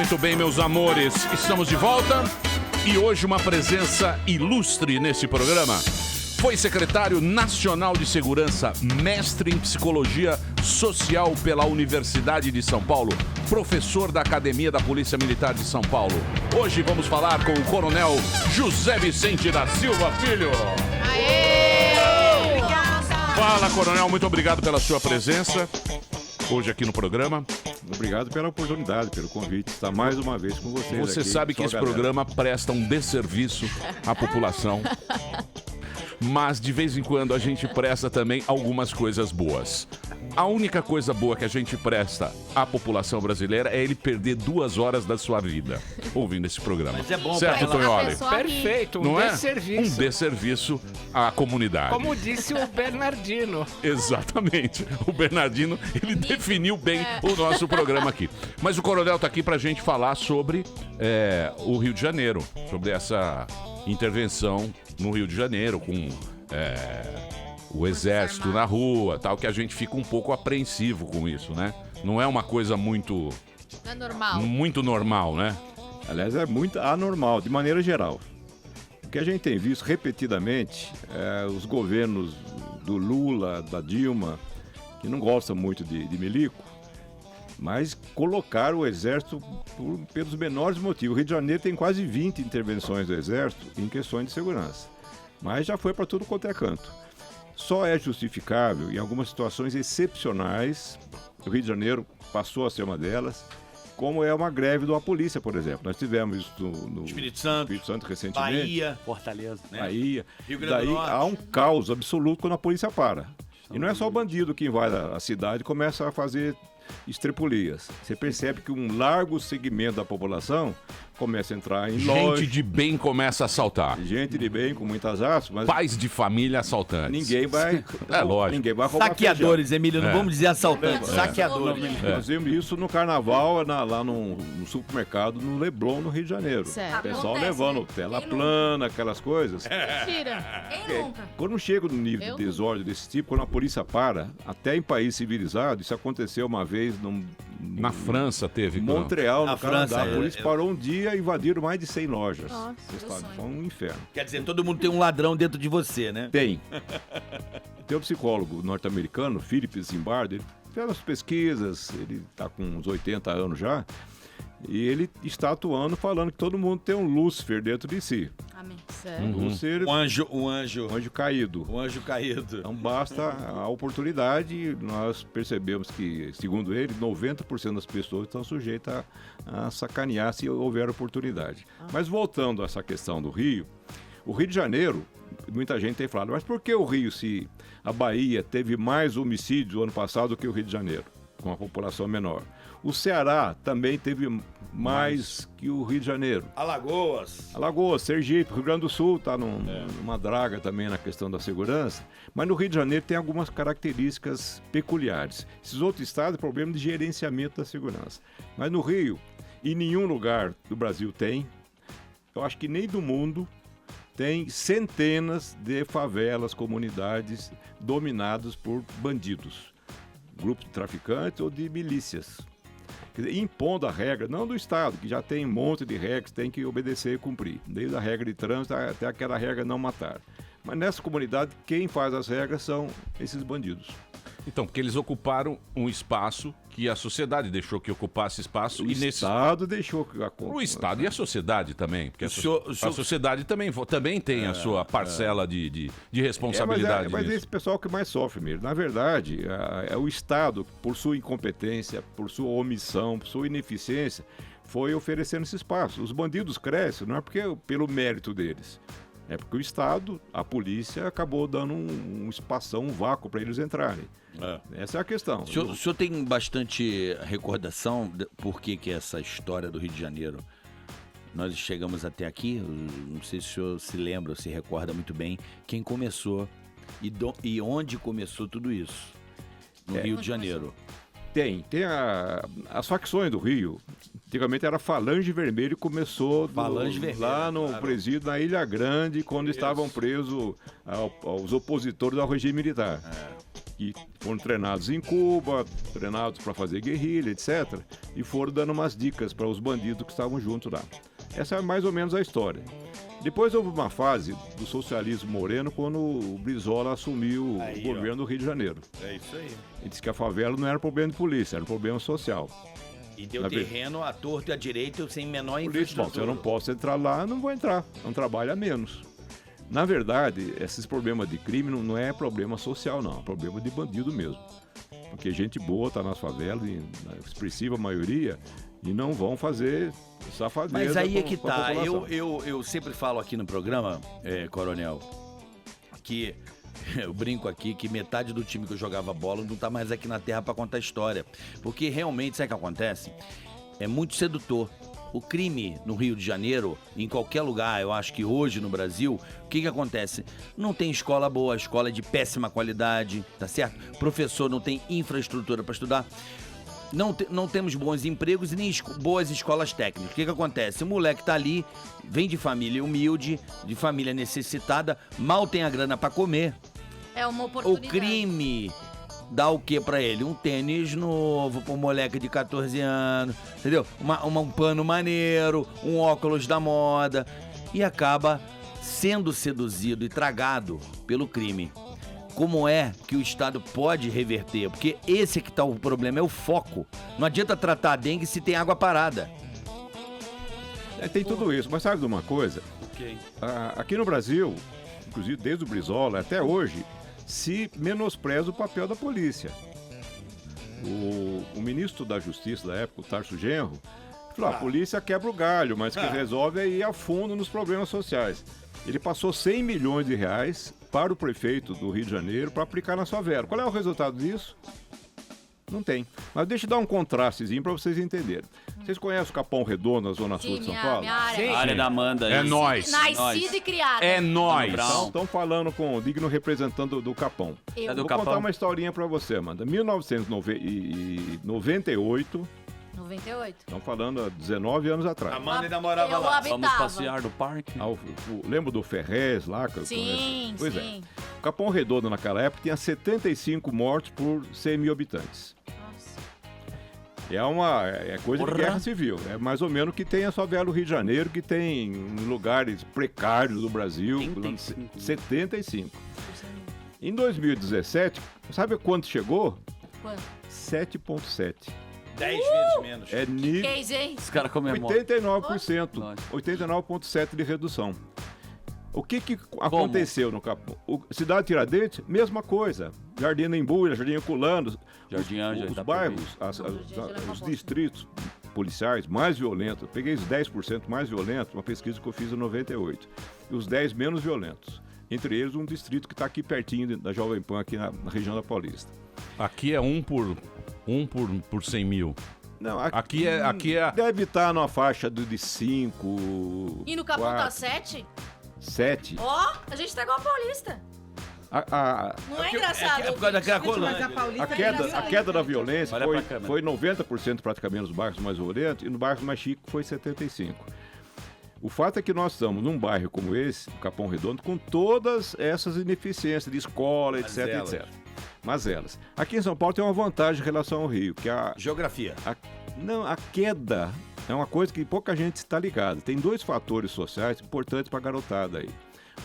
Muito bem, meus amores, estamos de volta e hoje uma presença ilustre nesse programa. Foi secretário nacional de segurança, mestre em psicologia social pela Universidade de São Paulo, professor da Academia da Polícia Militar de São Paulo. Hoje vamos falar com o Coronel José Vicente da Silva Filho. Aê! Obrigada! Fala, Coronel, muito obrigado pela sua presença hoje aqui no programa. Obrigado pela oportunidade, pelo convite, estar mais uma vez com vocês. Você aqui, sabe que esse programa presta um desserviço à população, mas de vez em quando a gente presta também algumas coisas boas. A única coisa boa que a gente presta à população brasileira é ele perder 2 horas da sua vida ouvindo esse programa. Mas é bom, certo, Tonholi? Perfeito, Não desserviço. Um desserviço à comunidade. Como disse o Bernardino. Exatamente. O Bernardino, ele definiu bem o nosso programa aqui. Mas o Coronel está aqui para a gente falar sobre o Rio de Janeiro, sobre essa intervenção no Rio de Janeiro com o exército na rua, tal, que a gente fica um pouco apreensivo com isso, né? Não é uma coisa muito... Não é normal. Muito normal, né? Aliás, é muito anormal, de maneira geral. O que a gente tem visto repetidamente os governos do Lula, da Dilma, que não gostam muito de milico, mas colocaram o exército pelos menores motivos. O Rio de Janeiro tem quase 20 intervenções do exército em questões de segurança, mas já foi para tudo quanto é canto. Só é justificável em algumas situações excepcionais, o Rio de Janeiro passou a ser uma delas, como é uma greve da polícia, por exemplo. Nós tivemos isso no Espírito Santo recentemente. Bahia, Fortaleza, né? Bahia. Rio Grande do Norte. Há um caos absoluto quando a polícia para. E não é só o bandido que invade a cidade e começa a fazer estrepulias. Você percebe que um largo segmento da população começa a entrar em loja. Gente de bem começa a assaltar. Gente de bem, com muitas aspas, mas Pais de família assaltantes. ninguém vai... É lógico. Ninguém vai roubar Saqueadores, Emílio, não vamos dizer assaltantes. É. Saqueadores. feijão. Nós vimos isso no carnaval, lá no supermercado, no Leblon, no Rio de Janeiro. Certo. O pessoal Acontece, levando né? tela Quem plana, aquelas coisas. Tira. Quem nunca? Quando chega no nível Eu de desordem desse tipo, quando a polícia para, até em país civilizado, isso aconteceu uma vez Na França teve. Montreal, Na no Canadá, França, a polícia parou um dia e invadiram mais de 100 lojas. Nossa, Vocês meu sabem, sonho. foi um inferno. Quer dizer, todo mundo tem um ladrão dentro de você, né? Tem. Tem um psicólogo norte-americano, Philip Zimbardo, ele fez umas pesquisas, ele está com uns 80 anos já, e ele está atuando falando que todo mundo tem um Lúcifer dentro de si. Amém. Sério? Lúcifer, Um anjo um anjo caído. caído. Então basta a oportunidade, nós percebemos que, segundo ele, 90% das pessoas estão sujeitas a sacanear se houver oportunidade. Mas voltando a essa questão do Rio, o Rio de Janeiro, muita gente tem falado, mas por que o Rio, se a Bahia teve mais homicídios no ano passado do que o Rio de Janeiro, com a população menor? O Ceará também teve mais que o Rio de Janeiro. Alagoas. Alagoas, Sergipe, Rio Grande do Sul está numa draga também na questão da segurança, mas no Rio de Janeiro tem algumas características peculiares. Esses outros estados, problema de gerenciamento da segurança. Mas no Rio, em nenhum lugar do Brasil tem, eu acho que nem do mundo, tem centenas de favelas, comunidades dominadas por bandidos, grupos de traficantes ou de milícias. Quer dizer, impondo a regra, não do Estado, que já tem um monte de regras, tem que obedecer e cumprir, desde a regra de trânsito até aquela regra não matar. Mas nessa comunidade, quem faz as regras são esses bandidos. Então, porque eles ocuparam um espaço que a sociedade deixou que ocupasse espaço. O e nesse Estado deixou que O Estado e a sociedade também, porque a senhor- sociedade também tem a sua parcela de responsabilidade mas nisso. esse pessoal que mais sofre mesmo. Na verdade, é o Estado, por sua incompetência, por sua omissão, por sua ineficiência, foi oferecendo esse espaço. Os bandidos crescem, não é porque pelo mérito deles. É porque o Estado, a polícia, acabou dando um espação, um vácuo para eles entrarem. Essa é a questão. O senhor tem bastante recordação de por que essa história do Rio de Janeiro? Nós chegamos até aqui, não sei se o senhor se lembra ou se recorda muito bem quem começou e onde começou tudo isso no Rio de Janeiro. Tem as facções do Rio. Antigamente era Falange Vermelho e começou Falange Vermelha, lá no claro. presídio na Ilha Grande, quando estavam presos os opositores ao regime militar. que foram treinados em Cuba, treinados para fazer guerrilha, etc. E foram dando umas dicas para os bandidos que estavam juntos lá. Essa é mais ou menos a história. Depois houve uma fase do socialismo moreno quando o Brizola assumiu o governo do Rio de Janeiro. É isso aí. Ele disse que a favela não era problema de polícia, era um problema social. E deu terreno à torto e à direita sem menor Polícia, bom, se infraestrutura. eu não posso entrar lá, não vou entrar. É um trabalho a menos. Na verdade, esses problemas de crime não é problema social, não. É problema de bandido mesmo. Porque gente boa está nas favelas, na expressiva maioria, e não vão fazer safadeza. Mas aí é com que a tá. população. Eu sempre falo aqui no programa, Coronel, que eu brinco aqui que metade do time que eu jogava bola não tá mais aqui na terra para contar história. Porque realmente, sabe o que acontece? É muito sedutor. O crime no Rio de Janeiro, em qualquer lugar, eu acho que hoje no Brasil, o que acontece? Não tem escola boa, escola é de péssima qualidade, tá certo? Professor não tem infraestrutura para estudar. Não temos bons empregos e nem boas escolas técnicas. O que acontece? O moleque tá ali, vem de família humilde, de família necessitada, mal tem a grana para comer. É uma O oportunidade. crime dá o que pra ele? Um tênis novo pro moleque de 14 anos, entendeu? Um pano maneiro, um óculos da moda. E acaba sendo seduzido e tragado pelo crime. Como é que o Estado pode reverter? Porque esse é que tá o problema, é o foco. Não adianta tratar a dengue se tem água parada. Tem tudo isso, mas sabe de uma coisa? Aqui no Brasil, inclusive desde o Brizola até hoje, se menospreza o papel da polícia. O ministro da Justiça da época, o Tarso Genro, falou, a polícia quebra o galho, mas que resolve é ir a fundo nos problemas sociais. Ele passou 100 milhões de reais para o prefeito do Rio de Janeiro para aplicar na favela. Qual é o resultado disso? Não tem. Mas deixa eu dar um contrastezinho para vocês entenderem. Vocês conhecem o Capão Redondo, na Zona Sul de São Paulo? Minha área. Sim. A área da Amanda. É isso. nóis. Nascida e criada. É nóis. Brown. Estão falando com o digno representante do Capão. Eu. do Vou Capão? contar uma historinha para você, Amanda. 1998, 98. estão falando há 19 anos atrás. Amanda ainda morava Eu lá. habitava. Vamos passear no parque? Lembra do Ferrez lá? Que eu Sim, conheço? Pois sim. é. O Capão Redondo naquela época tinha 75 mortos por 100 mil habitantes. Nossa. É coisa de Porra. guerra civil. É mais ou menos o que tem a favela do Rio de Janeiro, que tem em lugares precários do Brasil. 75. 75. Em 2017, sabe quanto chegou? Quanto? 7,7. 10 vezes menos. É nível Case, hein? Os caras comemoram. 89%. Nossa. 89,7% de redução. O que aconteceu no Capão? Cidade Tiradentes, mesma coisa. Jardim Embu, Jardim Herculano. Jardim Ângela, Os tá bairros, Jardim os distritos policiais mais violentos. Eu peguei os 10% mais violentos, uma pesquisa que eu fiz em 98. E os 10 menos violentos. Entre eles, um distrito que está aqui pertinho da Jovem Pan, aqui na região da Paulista. Aqui é um por 100 mil. Não, Aqui é deve estar numa faixa de 5. E no Capão tá 7? 7. Ó, a gente tá igual a Paulista. Não é engraçado? É por causa da Cracolândia. A queda da violência Olha pra câmera. foi 90% praticamente nos bairros mais violentos e no bairro mais chique foi 75%. O fato é que nós estamos num bairro como esse, o Capão Redondo, com todas essas ineficiências de escola, etc, Mazelas. etc. Mazelas. Aqui em São Paulo tem uma vantagem em relação ao Rio, que Geografia. a queda é uma coisa que pouca gente está ligada. Tem dois fatores sociais importantes para a garotada aí.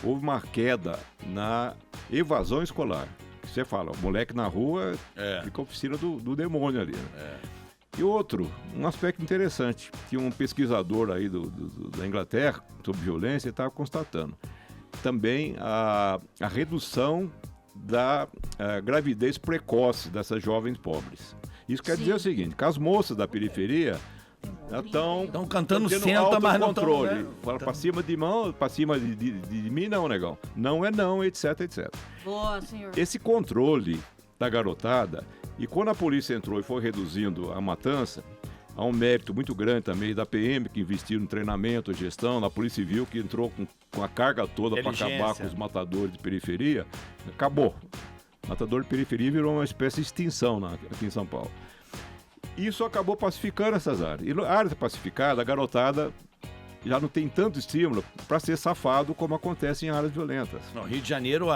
Houve uma queda na evasão escolar. Você fala, o moleque na rua fica oficina do demônio ali. Né? E outro, um aspecto interessante, que um pesquisador aí da Inglaterra sobre violência estava constatando. Também a redução da gravidez precoce dessas jovens pobres. Isso quer dizer o seguinte, que as moças da periferia Estão cantando tendo senta, mas não estão... autocontrole. Né? Fala pra cima de mão, pra cima de mim não, negão. Não é não, etc, etc. Boa, senhor. Esse controle da garotada, e quando a polícia entrou e foi reduzindo a matança, há um mérito muito grande também da PM, que investiu no treinamento, gestão, da Polícia Civil, que entrou com a carga toda para acabar com os matadores de periferia, acabou. Matador de periferia virou uma espécie de extinção aqui em São Paulo. Isso acabou pacificando essas áreas. E áreas pacificadas, a garotada já não tem tanto estímulo para ser safado como acontece em áreas violentas. No Rio de Janeiro,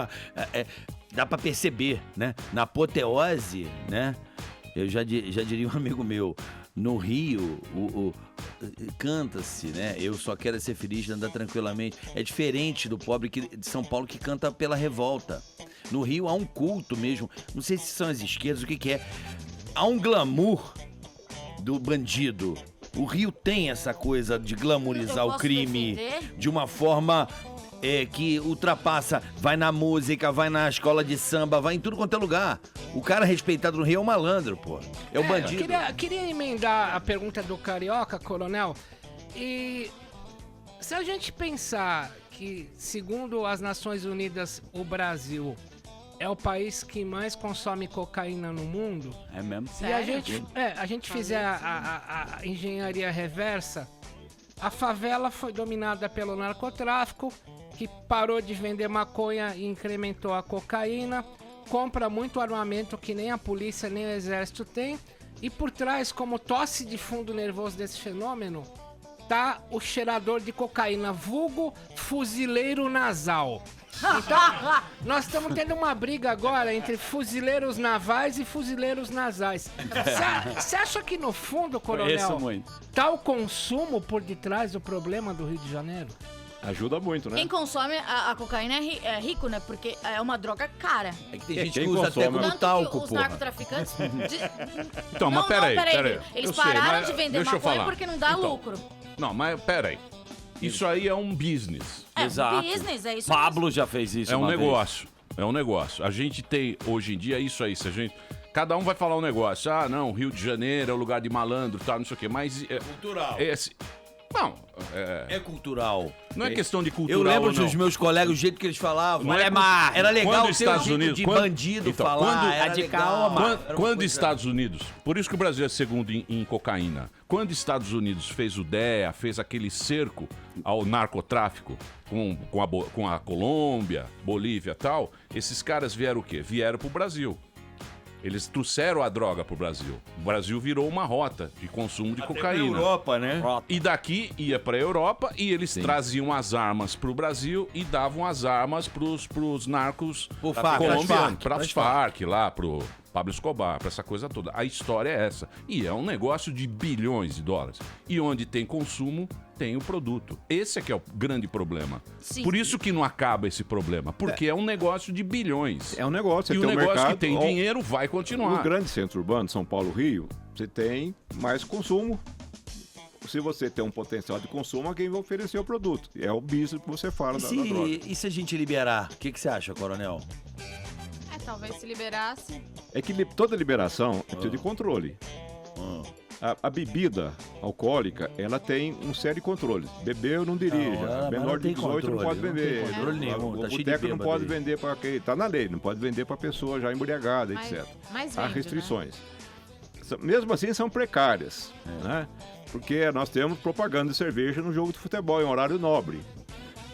dá pra perceber, né? Na apoteose, né? Eu já diria um amigo meu, no Rio, canta-se, né? Eu só quero ser feliz e andar tranquilamente. É diferente do pobre de São Paulo que canta pela revolta. No Rio há um culto mesmo, não sei se são as esquerdas, o que é. Há um glamour do bandido. O Rio tem essa coisa de glamourizar o crime de uma forma que ultrapassa. Vai na música, vai na escola de samba, vai em tudo quanto é lugar. O cara respeitado no Rio é o malandro, pô. É o bandido. Queria emendar a pergunta do Carioca, Coronel. E se a gente pensar que, segundo as Nações Unidas, o Brasil é o país que mais consome cocaína no mundo. É mesmo? Se a gente fizer a engenharia reversa, a favela foi dominada pelo narcotráfico, que parou de vender maconha e incrementou a cocaína, compra muito armamento que nem a polícia nem o exército tem, e por trás, como tosse de fundo nervoso desse fenômeno, tá o cheirador de cocaína, vulgo fuzileiro nasal. Então, nós estamos tendo uma briga agora entre fuzileiros navais e fuzileiros nasais. Você acha que no fundo, Coronel, tá o consumo por detrás do problema do Rio de Janeiro? Ajuda muito, né? Quem consome a cocaína é rico, né? Porque é uma droga cara. É que tem gente que usa até como Tanto talco, que os porra. narcotraficantes... Então, mas peraí. Eles Eu sei, pararam mas de vender deixa eu maconha falar. porque não dá Então, lucro. Não, mas peraí. Isso aí é um business. É Exato. business, é isso Pablo já fez isso É um uma vez. negócio. É um negócio. A gente tem, hoje em dia, isso aí. Se a gente... Cada um vai falar um negócio. Ah, não, Rio de Janeiro é o lugar de malandro, tá, não sei o quê. Mas... Cultural. Não, É cultural. não é questão de cultural. Eu lembro ou não. dos meus colegas, o jeito que eles falavam. Não é Era legal quando ter o Estados jeito Unidos- de quando- bandido então, falar. quando- Era radical, legal. mano. Era uma Quando coisa- Estados Unidos, por isso que o Brasil é segundo em cocaína. Quando Estados Unidos fez o DEA, fez aquele cerco ao narcotráfico com a Colômbia, Bolívia e tal, esses caras vieram o quê? Vieram pro Brasil. Eles trouxeram a droga pro Brasil. O Brasil virou uma rota de consumo de Até pra cocaína. Europa, né? E daqui ia pra Europa e eles traziam as armas pro Brasil e davam as armas pros narcos Pro Farc, colombianos, pras pras Farc lá, pro Pablo Escobar, pra essa coisa toda. A história é essa. E é um negócio de bilhões de dólares. E onde tem consumo, tem o produto. Esse é que é o grande problema. Sim. Por isso que não acaba esse problema. Porque é um negócio de bilhões. É um negócio, E você o tem negócio mercado, que tem ó, dinheiro vai continuar. Nos grandes centros urbanos, São Paulo, Rio, você tem mais consumo. Se você tem um potencial de consumo, alguém vai oferecer o produto. É o business que você fala da droga. E se a gente liberar? O que você acha, Coronel? Talvez se liberasse. É que toda liberação precisa de controle. A bebida alcoólica, ela tem um sério de controles. Bebeu, não dirija. Não, mas Menor não de tem 18 não controle, pode não tem vender. controle nenhum, O tá cheio de boteco não bêbado pode aí. vender para quem... Tá na lei, não pode vender para pessoa já embriagada, Mas- etc. mas Há vende, restrições. Mesmo assim, são precárias, né? Porque nós temos propaganda de cerveja no jogo de futebol, em horário nobre.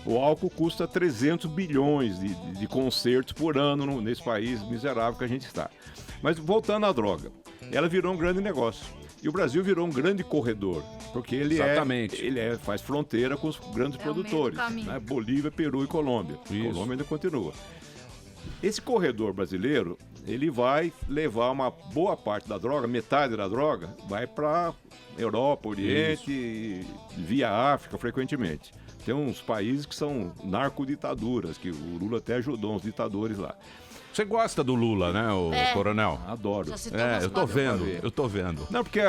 O álcool custa 300 bilhões de concertos por ano nesse país miserável que a gente está. Mas voltando à droga, ela virou um grande negócio. E o Brasil virou um grande corredor, porque ele Exatamente. faz fronteira com os grandes É o meio do produtores, caminho. né? Bolívia, Peru e Colômbia. Isso. Colômbia ainda continua. Esse corredor brasileiro, ele vai levar uma boa parte da droga, metade da droga, vai para Europa, Oriente, e via África frequentemente. Tem uns países que são narcoditaduras, que o Lula até ajudou uns ditadores lá. Você gosta do Lula, né, o coronel? Adoro. Já citou É, umas eu tô quatro vendo, vezes. eu tô vendo. Não, porque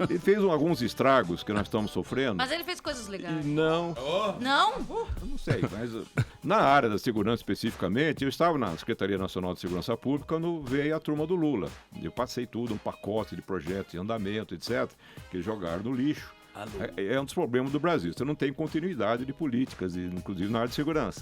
ele fez alguns estragos que nós estamos sofrendo. Mas ele fez coisas E legais. não, Não? eu não sei, mas na área da segurança especificamente, eu estava na Secretaria Nacional de Segurança Pública quando veio a turma do Lula. Eu passei tudo, um pacote de projetos em andamento, etc., que eles jogaram no lixo. É um dos problemas do Brasil. Você não tem continuidade de políticas, inclusive na área de segurança.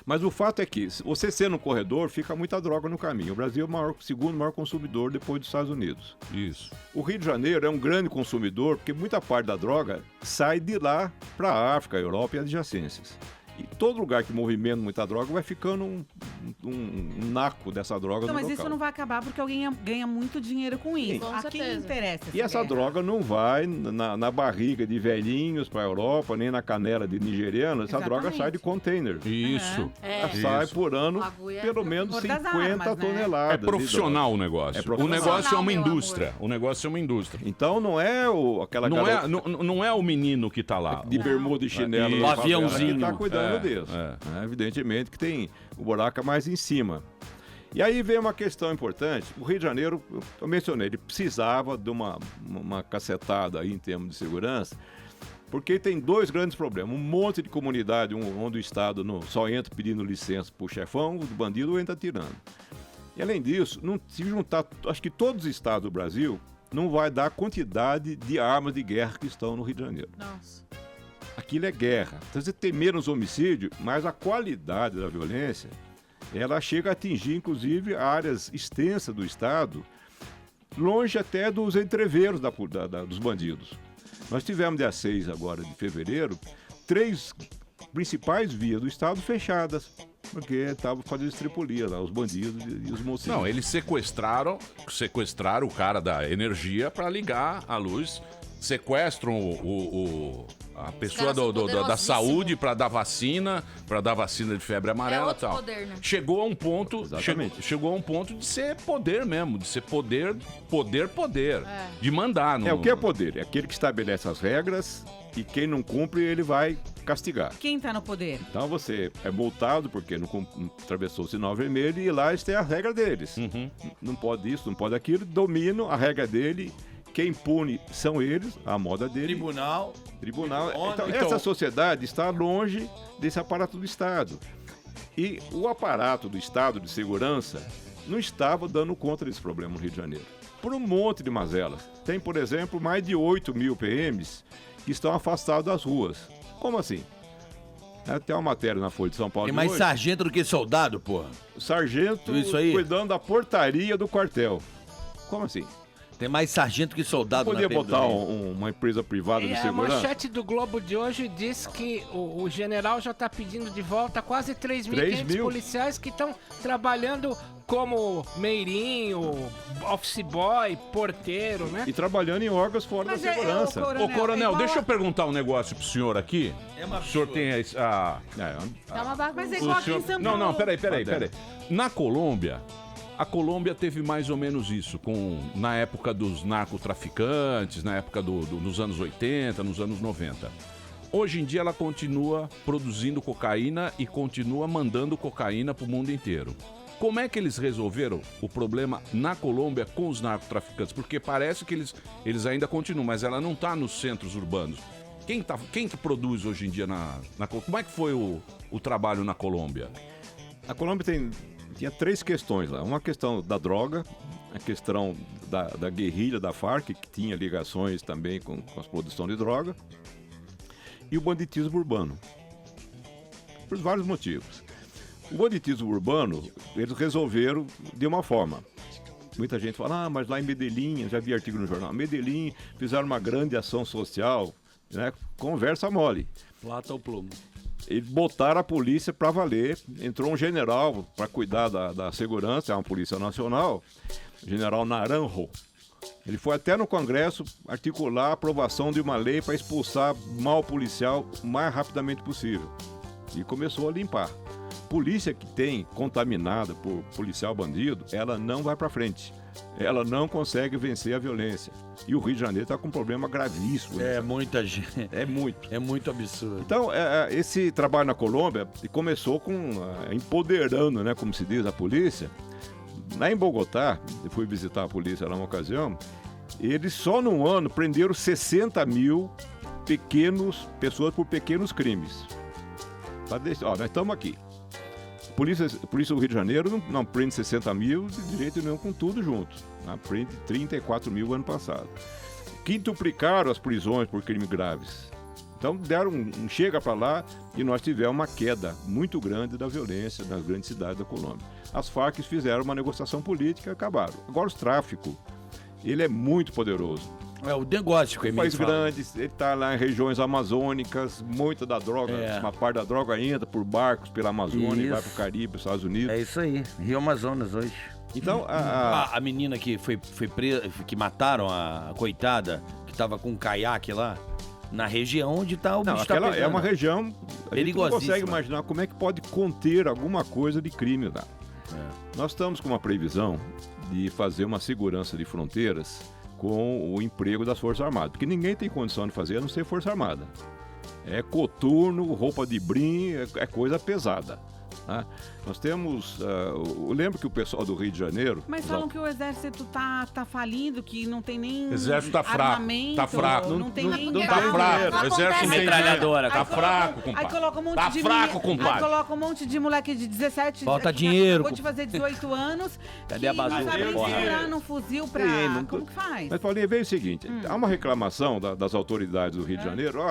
Mas o fato é que, se você sendo um corredor, fica muita droga no caminho. O Brasil é o segundo maior consumidor depois dos Estados Unidos. Isso. O Rio de Janeiro é um grande consumidor, porque muita parte da droga sai de lá para a África, Europa e adjacências. E todo lugar que movimenta muita droga vai ficando um naco dessa droga Então, no mas local. isso não vai acabar porque alguém ganha muito dinheiro com isso. Com A quem certeza. interessa E essa droga não vai na barriga de velhinhos para a Europa, nem na canela de nigerianos. Essa droga Exatamente. sai de container. Isso. É. Ela sai Isso. por ano Agulha pelo é menos por das 50 armas, né? toneladas. É profissional o negócio. É O profissional. negócio é uma Meu indústria. amor. O negócio é uma indústria. Então não é aquela Não é, garota não é o menino que tá lá. de bermuda e chinelo Isso. na favela Aviãozinho. que está cuidando É, disso. é. Evidentemente que tem o buraco mais em cima. E aí vem uma questão importante. O Rio de Janeiro, eu mencionei, ele precisava de uma cacetada aí em termos de segurança, porque tem dois grandes problemas. Um monte de comunidade onde o Estado só entra pedindo licença para o chefão, o bandido entra tirando. E além disso, se juntar, acho que todos os estados do Brasil, não vai dar a quantidade de armas de guerra que estão no Rio de Janeiro. Nossa. Aquilo é guerra. Então você tem menos homicídio, mas a qualidade da violência, ela chega a atingir, inclusive, áreas extensas do Estado, longe até dos entreveros dos bandidos. Nós tivemos, dia 6 agora de fevereiro, 3 principais vias do Estado fechadas, porque estavam fazendo estripulia lá, os bandidos e os mocinhos. Não, eles sequestraram o cara da energia para ligar a luz, sequestram a pessoa caras são da poderosíssimos. saúde para dar vacina de febre amarela e outro tal. poder, né? Chegou a um ponto, Exatamente. chegou a um ponto de ser poder mesmo, de ser poder, É. de mandar. No, O que é poder? É aquele que estabelece as regras e quem não cumpre, ele vai castigar. Quem tá no poder? Então você é multado porque não atravessou o sinal vermelho e lá eles têm a regra deles. Uhum. Não pode isso, não pode aquilo, dominam a regra dele. Quem pune são eles, a moda dele. Tribunal. Então, Então- essa sociedade está longe desse aparato do Estado. E o aparato do Estado de segurança não estava dando conta desse problema no Rio de Janeiro. Por um monte de mazelas. Tem, por exemplo, mais de 8 mil PMs que estão afastados das ruas. Como assim? Tem uma matéria na Folha de São Paulo Tem de mais hoje. sargento do que soldado, porra. O sargento Isso aí? cuidando da portaria do quartel. Como assim? Tem mais sargento que soldado Podia na PM botar do Rio. uma empresa privada de E a segurança? manchete do Globo de hoje diz que o general já está pedindo de volta quase 3.500 3.000? policiais que estão trabalhando como meirinho, office boy, porteiro, né? E trabalhando em órgãos fora Mas da segurança. Ô, coronel, igual deixa eu a- perguntar um negócio pro senhor aqui. É uma O senhor tem a... Dá uma bagunça. Mas é o igual aqui senhor... em São Não, Paulo. peraí. Na Colômbia, a Colômbia teve mais ou menos isso, na época dos narcotraficantes, na época dos anos 80, nos anos 90. Hoje em dia ela continua produzindo cocaína e continua mandando cocaína pro mundo inteiro. Como é que eles resolveram o problema na Colômbia com os narcotraficantes? Porque parece que eles ainda continuam, mas ela não está nos centros urbanos. Quem que produz hoje em dia na Colômbia? Como é que foi o trabalho na Colômbia? A Colômbia tinha 3 questões lá. Uma questão da droga, a questão da guerrilha da Farc, que tinha ligações também com a produção de droga, e o banditismo urbano. Por vários motivos. O banditismo urbano, eles resolveram de uma forma. Muita gente fala, mas lá em Medellín, já vi artigo no jornal, Medellín fizeram uma grande ação social, né? Conversa mole. Plata ou plumo? Eles botaram a polícia para valer. Entrou um general para cuidar da segurança, é uma polícia nacional, o general Naranjo. Ele foi até no Congresso articular a aprovação de uma lei para expulsar mal policial o mais rapidamente possível. E começou a limpar. Polícia que tem contaminada por policial bandido, ela não vai para frente. Ela não consegue vencer a violência. E o Rio de Janeiro está com um problema gravíssimo. É muita gente. É muito. É muito absurdo. Então, esse trabalho na Colômbia começou com empoderando, né, como se diz, a polícia. Lá em Bogotá, eu fui visitar a polícia lá uma ocasião, eles só num ano prenderam 60 mil pessoas por pequenos crimes. Nós estamos aqui. A polícia do Rio de Janeiro não prende 60 mil de direito nenhum com tudo junto. Né? Prende 34 mil ano passado. Quintuplicaram as prisões por crimes graves. Então deram um chega para lá e nós tivemos uma queda muito grande da violência nas grandes cidades da Colômbia. As Farc fizeram uma negociação política e acabaram. Agora o tráfico, ele é muito poderoso. É o negócio que um país grande, ele está lá em regiões amazônicas, muita da droga, uma parte da droga entra por barcos pela Amazônia e vai para o Caribe, Estados Unidos. É isso aí, Rio Amazonas hoje. Então, a menina que foi presa, que mataram a coitada, que estava com um caiaque lá, na região onde está o bicho aquela é uma região, a gente não consegue imaginar como é que pode conter alguma coisa de crime lá. Nós estamos com uma previsão de fazer uma segurança de fronteiras com o emprego das Forças Armadas, porque ninguém tem condição de fazer a não ser Força Armada. É coturno, roupa de brim, é coisa pesada. Né? Nós temos, eu lembro que o pessoal do Rio de Janeiro... Mas falam que o exército tá falindo, que não tem nem exército tá fraco, armamento, tá fraco. Não tem nem... Não tá fraco, o exército tem metralhadora, tá fraco, compadre. Aí coloca um monte tá de fraco, compadre. Aí coloca um monte de moleque de 17... Falta dinheiro. Acabou de fazer 18 anos. Cadê a bazuca? Não sabe nem segurar num fuzil pra... Como que faz? Mas, Paulinha, veio o seguinte, há uma reclamação das autoridades do Rio de Janeiro,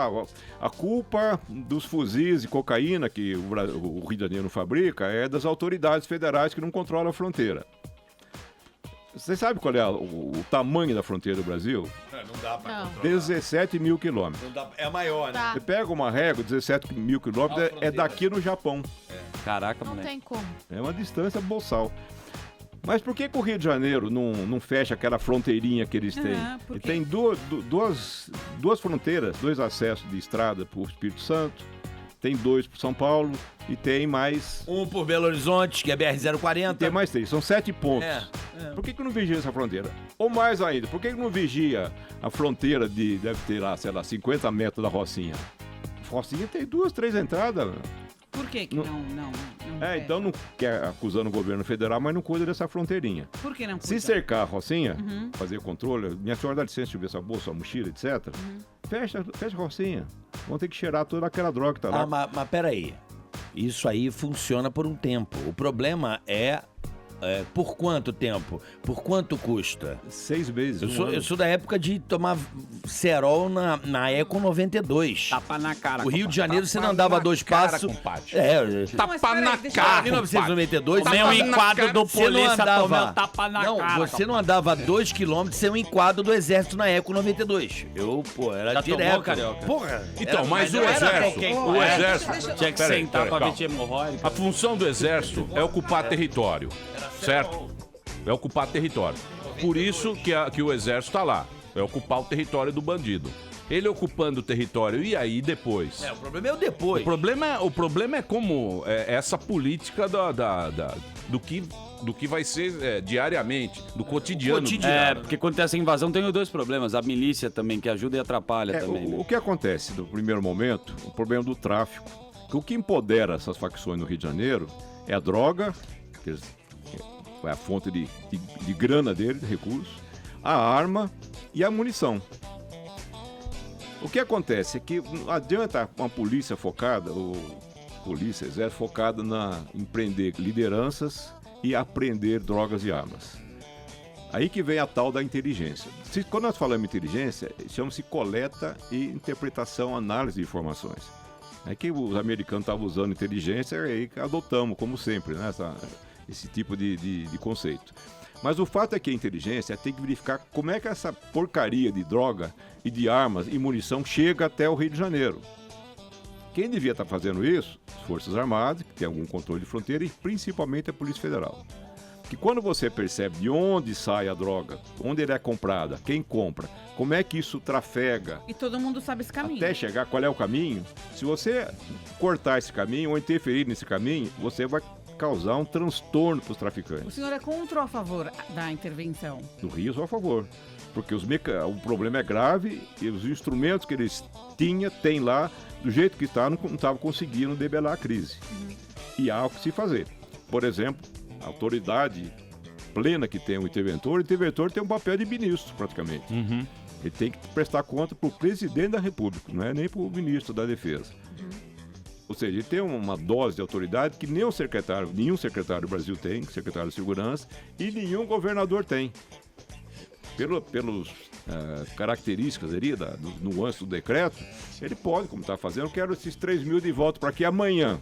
a culpa dos fuzis de cocaína que o Rio de Janeiro não fabrica é das autoridades federais que não controlam a fronteira. Você sabe qual é o tamanho da fronteira do Brasil? Não dá pra controlar. 17 mil quilômetros. Não dá, é maior, né? Tá. Você pega uma régua, 17 mil quilômetros, é daqui no Japão. Caraca, Não moleque. tem como. É uma distância boçal. Mas por que o Rio de Janeiro não fecha aquela fronteirinha que eles têm? Ele tem duas fronteiras, 2 acessos de estrada para o Espírito Santo, tem 2 para São Paulo e tem mais... Um por Belo Horizonte, que é BR-040. Tem mais 3, são 7 pontos. Por que não vigia essa fronteira? Ou mais ainda, por que não vigia a fronteira deve ter lá, sei lá, 50 metros da Rocinha? Rocinha tem 2, 3 entradas. Por que não Então não quer acusando o governo federal, mas não cuida dessa fronteirinha. Por que não cuida? Se cercar a Rocinha, fazer controle, minha senhora dá licença de ver sua bolsa, sua mochila, etc. Fecha a Rocinha. Vão ter que cheirar toda aquela droga que tá lá. Mas peraí. Isso aí funciona por um tempo. O problema é por quanto tempo? Por quanto custa? 6 meses. Eu sou da época de tomar cerol na Eco 92. Tapa na cara. O Rio de Janeiro você não andava 2 passos. Tapa na cara. 1992. Tomei um enquadro do polícia, tomei um tapa na cara. Você não andava 2 quilômetros sem um enquadro do exército na Eco 92. Era Já direto. tomou, Carioca? Porra. Então, mas o exército... Tinha que sentar pra ver hemorroide. A função do exército é ocupar território, certo? É ocupar território. Por isso que o exército tá lá. É ocupar o território do bandido. Ele ocupando o território, e aí depois? O problema é o depois. O problema é como essa política do que vai ser diariamente, do cotidiano. Porque quando tem essa invasão tem 2 problemas. A milícia também, que ajuda e atrapalha também. Né? O que acontece no primeiro momento, o problema do tráfico. Que o que empodera essas facções no Rio de Janeiro é a droga, que é a fonte de grana dele, de recursos, a arma e a munição. O que acontece é que não adianta uma polícia focada, exército focada em prender lideranças e apreender drogas e armas. Aí que vem a tal da inteligência. Quando nós falamos em inteligência, chama-se coleta e interpretação, análise de informações. É que os americanos estavam usando inteligência e aí adotamos, como sempre, né, esse tipo de conceito. Mas o fato é que a inteligência tem que verificar como é que essa porcaria de droga e de armas e munição chega até o Rio de Janeiro. Quem devia estar fazendo isso? As Forças Armadas, que tem algum controle de fronteira, e principalmente a Polícia Federal. Que quando você percebe de onde sai a droga, onde ela é comprada, quem compra, como é que isso trafega... E todo mundo sabe esse caminho. Até chegar, qual é o caminho? Se você cortar esse caminho ou interferir nesse caminho, você vai causar um transtorno para os traficantes. O senhor é contra ou a favor da intervenção? No Rio, sou a favor. Porque o problema é grave e os instrumentos que eles têm lá, do jeito que está, não estavam conseguindo debelar a crise. E há o que se fazer. Por exemplo, a autoridade plena que tem o interventor tem um papel de ministro, praticamente. Ele tem que prestar conta para o presidente da República, não é nem para o ministro da Defesa. Ou seja, ele tem uma dose de autoridade que nenhum secretário do Brasil tem, secretário de Segurança, e nenhum governador tem. Pelas características ali, do nuance do decreto, ele pode, como está fazendo, eu quero esses 3 mil de volta para aqui amanhã.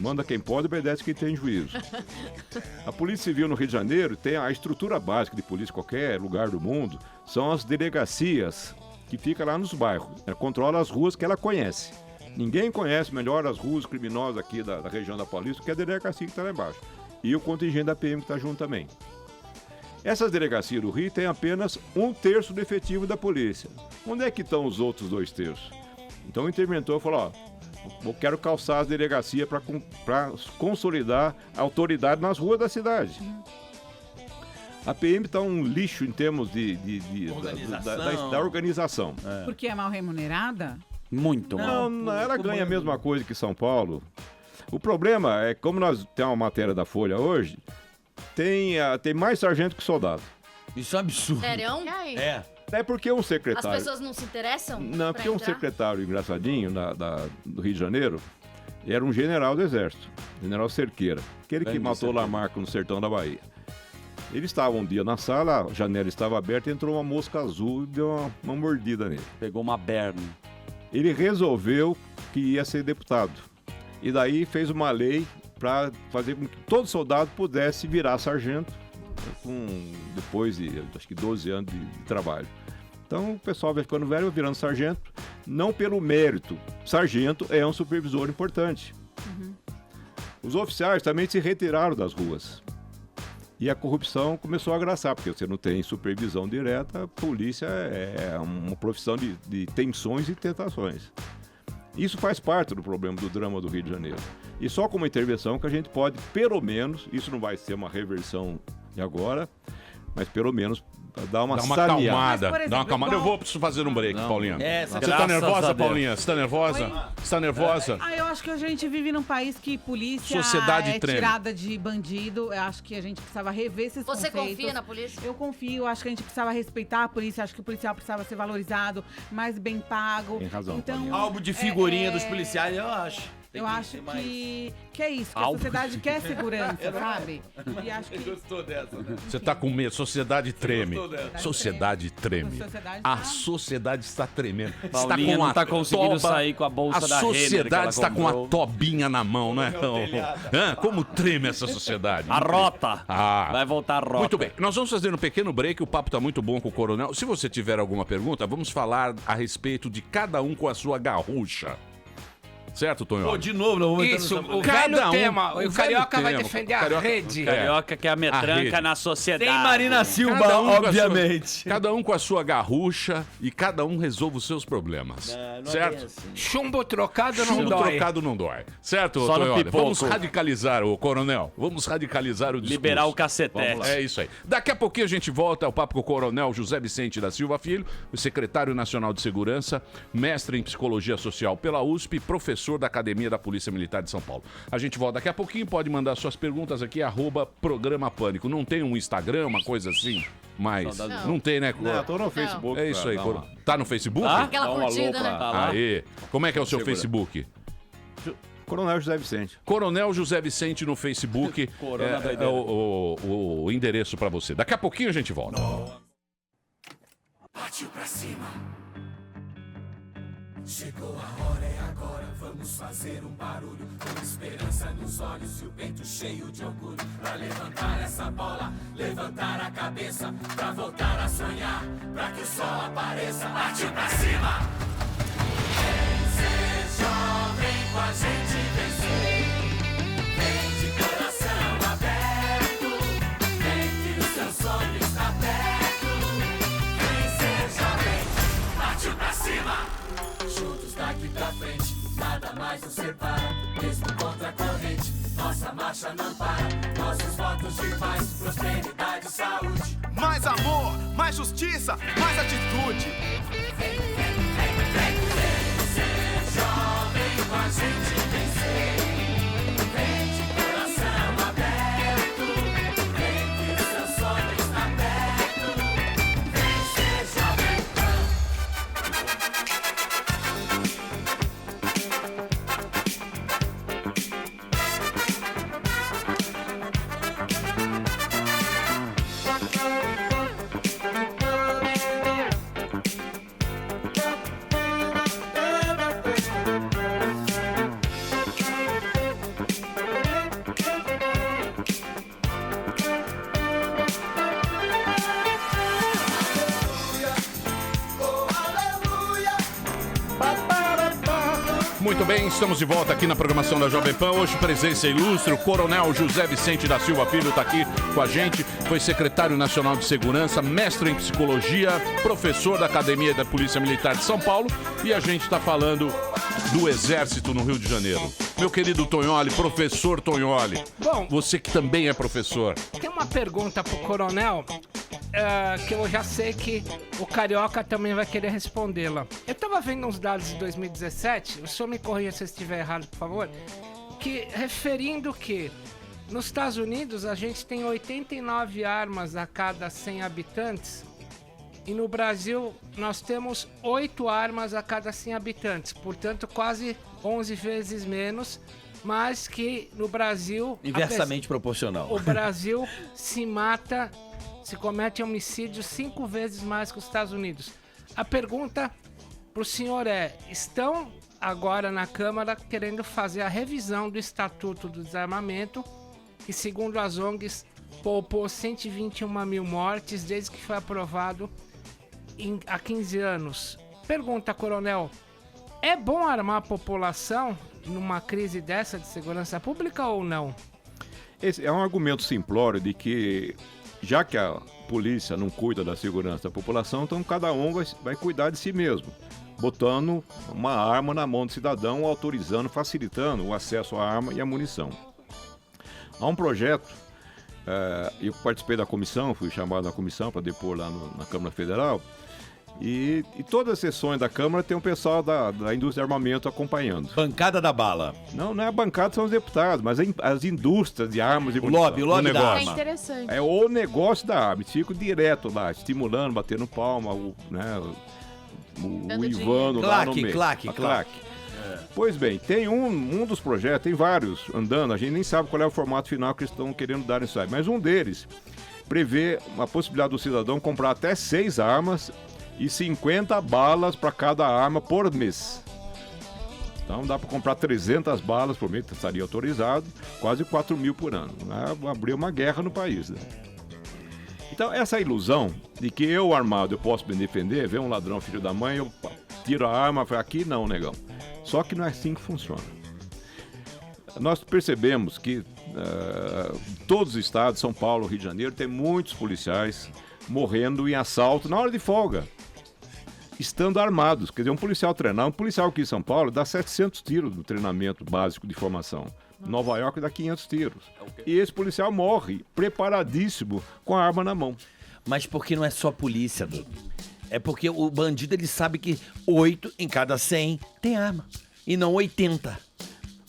Manda quem pode, obedece quem tem juízo. A Polícia Civil no Rio de Janeiro tem a estrutura básica de polícia em qualquer lugar do mundo, são as delegacias que ficam lá nos bairros. Ela controla as ruas que ela conhece. Ninguém conhece melhor as ruas criminosas aqui da região da Paulista que a delegacia que está lá embaixo. E o contingente da PM que está junto também. Essas delegacias do Rio têm apenas 1/3 do efetivo da polícia. Onde é que estão os outros 2/3? Então o interventor falou, eu quero calçar as delegacias para consolidar a autoridade nas ruas da cidade. A PM está um lixo em termos da organização. Porque é mal remunerada? Muito mal. Não, ela ganha a mesma coisa que São Paulo. O problema é, como nós temos uma matéria da Folha hoje, tem mais sargento que soldado. Isso é um absurdo. Sério? É porque um As secretário... pessoas não se interessam? Não, pra porque um entrar? secretário engraçadinho do Rio de Janeiro era um general do Exército, general Cerqueira, aquele que matou Lamarca no sertão da Bahia. Ele estava um dia na sala, a janela estava aberta, entrou uma mosca azul e deu uma mordida nele. Pegou uma berna. Ele resolveu que ia ser deputado. E daí fez uma lei para fazer com que todo soldado pudesse virar sargento depois de, acho que 12 anos de trabalho. Então o pessoal vai ficando velho, virando sargento, não pelo mérito. Sargento é um supervisor importante. Os oficiais também se retiraram das ruas. E a corrupção começou a agraçar, porque você não tem supervisão direta, a polícia é uma profissão de tensões e tentações. Isso faz parte do problema do drama do Rio de Janeiro. E só com uma intervenção que a gente pode, pelo menos, isso não vai ser uma reversão de agora, mas pelo menos dar uma saneada. Acalmada. Mas, por Dá uma exemplo, acalmada. igual- Eu preciso fazer um break, Paulinha. Você tá graças a nervosa, Deus. Paulinha? Você tá nervosa? Oi? Você tá nervosa? Eu acho que a gente vive num país que polícia Sociedade é treme. tirada de bandido. Eu acho que a gente precisava rever esses Você conceitos. confia na polícia? Eu confio, acho que a gente precisava respeitar a polícia, acho que o policial precisava ser valorizado, mais bem pago. Tem razão, Então, Paulinha. Álbum de figurinha dos policiais, eu acho. Tem Eu que acho ter mais. que é isso, que a Álbum. sociedade quer segurança, sabe? E acho que Gostou dessa, né? Você tá com medo. Sociedade treme. gostou dessa? Sociedade treme. sociedade A tá- sociedade está tremendo. Paulinha não tá conseguindo sair com a bolsa da Renner que ela sociedade está com a comprou. tobinha na mão, né? Hã? Como treme essa sociedade? A rota. Ah. Vai voltar a rota. Muito bem, nós vamos fazer um pequeno break, o papo tá muito bom com o Coronel. Se você tiver alguma pergunta, vamos falar a respeito de cada um com a sua garrucha. Certo, Tonho? Pô, de novo, não vamos Isso, entrar o Cada velho um- tema. o O velho Carioca vai tema. defender a Carioca- rede. Carioca que é a A metranca rede. na sociedade. Tem Marina Silva, Cada um com a sua- obviamente. cada um com a sua garrucha e cada um resolve os seus problemas. Não certo? É bem assim. Chumbo trocado não Chumbo dói. trocado não dói. Certo, Só no Tonholi? pipoco. Vamos radicalizar o Coronel. Vamos radicalizar o discurso. Liberar o cacetete. É isso aí. Daqui a pouquinho a gente volta ao papo com o Coronel José Vicente da Silva Filho, o secretário nacional de segurança, mestre em psicologia social pela USP, professor da Academia da Polícia Militar de São Paulo. A gente volta daqui a pouquinho, pode mandar suas perguntas aqui, @Programa Pânico. Não tem um Instagram, uma coisa assim? Mas não tem, né? Não, eu tô no Facebook. É isso aí. pra dar uma- Tá no Facebook? Aquela Dá um alô curtida, pra- né? Tá lá. Aê. Como é que é o seu Segura. Facebook? Coronel José Vicente. Coronel José Vicente no Facebook. Corona é doideira. o endereço pra você. Daqui a pouquinho a gente volta. Partiu pra cima. Chegou a hora, é agora. Vamos fazer um barulho. Com esperança nos olhos e o peito cheio de orgulho. Pra levantar essa bola, levantar a cabeça. Pra voltar a sonhar, pra que o sol apareça. Partiu pra cima. Vem ser jovem com a gente vencer. Vem de coração aberto. Vem que o seu sonho está perto. Vem ser jovem. Partiu pra cima. Juntos daqui pra frente, nada mais nos separa. Mesmo contra a corrente, nossa marcha não para. Nossos votos de paz, prosperidade e saúde. Mais amor, mais justiça, mais atitude. Vem ser jovem com a gente vencer. Vem de coração aberto. Vem que o seu sonho está perto. Vem ser jovem. Muito bem, estamos de volta aqui na programação da Jovem Pan. Hoje, presença ilustre, o Coronel José Vicente da Silva Filho está aqui com a gente. Foi secretário nacional de segurança, mestre em psicologia, professor da Academia da Polícia Militar de São Paulo. E a gente está falando do Exército no Rio de Janeiro. Meu querido Tonholi, professor Tonholi. Bom, você que também é professor. Tem uma pergunta pro Coronel, que eu já sei que o Carioca também vai querer respondê-la. Eu tava vendo uns dados de 2017, o senhor me corrija se eu estiver errado, por favor, que referindo que nos Estados Unidos a gente tem 89 armas a cada 100 habitantes e no Brasil nós temos 8 armas a cada 100 habitantes, portanto quase 11 vezes menos, mas que no Brasil... Inversamente proporcional. O Brasil se comete homicídios 5 vezes mais que os Estados Unidos. A pergunta pro senhor é, estão agora na Câmara querendo fazer a revisão do Estatuto do Desarmamento, que segundo as ONGs poupou 121 mil mortes desde que foi aprovado há 15 anos. Pergunta, Coronel, é bom armar a população numa crise dessa de segurança pública ou não? Esse é um argumento simplório de que, já que a polícia não cuida da segurança da população, então cada um vai cuidar de si mesmo, botando uma arma na mão do cidadão, autorizando, facilitando o acesso à arma e à munição. Há um projeto, eu participei da comissão, fui chamado na comissão para depor lá na Câmara Federal, e todas as sessões da Câmara tem um pessoal da indústria de armamento acompanhando. Bancada da bala. Não é a bancada, são os deputados, mas as indústrias de armas e munição. O lobby da arma. É interessante. É o negócio da arma. Fico direto lá, estimulando, batendo palma, o Ivano lá no meio. Claque. Pois bem, tem um dos projetos, tem vários andando, a gente nem sabe qual é o formato final que eles estão querendo dar nisso aí, mas um deles prevê a possibilidade do cidadão comprar até 6 armas e 50 balas para cada arma por mês. Então dá para comprar 300 balas por mês, que estaria autorizado, quase 4 mil por ano. Abriu uma guerra no país, né? Então essa ilusão de que eu armado eu posso me defender, ver um ladrão filho da mãe, eu tiro a arma, foi aqui não, negão. Só que não é assim que funciona. Nós percebemos que todos os estados, São Paulo, Rio de Janeiro, tem muitos policiais morrendo em assalto na hora de folga, estando armados. Quer dizer, um policial aqui em São Paulo dá 700 tiros no treinamento básico de formação. Nova York dá 500 tiros. E esse policial morre preparadíssimo com a arma na mão. Mas porque não é só polícia, Dudu. É porque o bandido ele sabe que 8 em cada 100 tem arma. E não 80.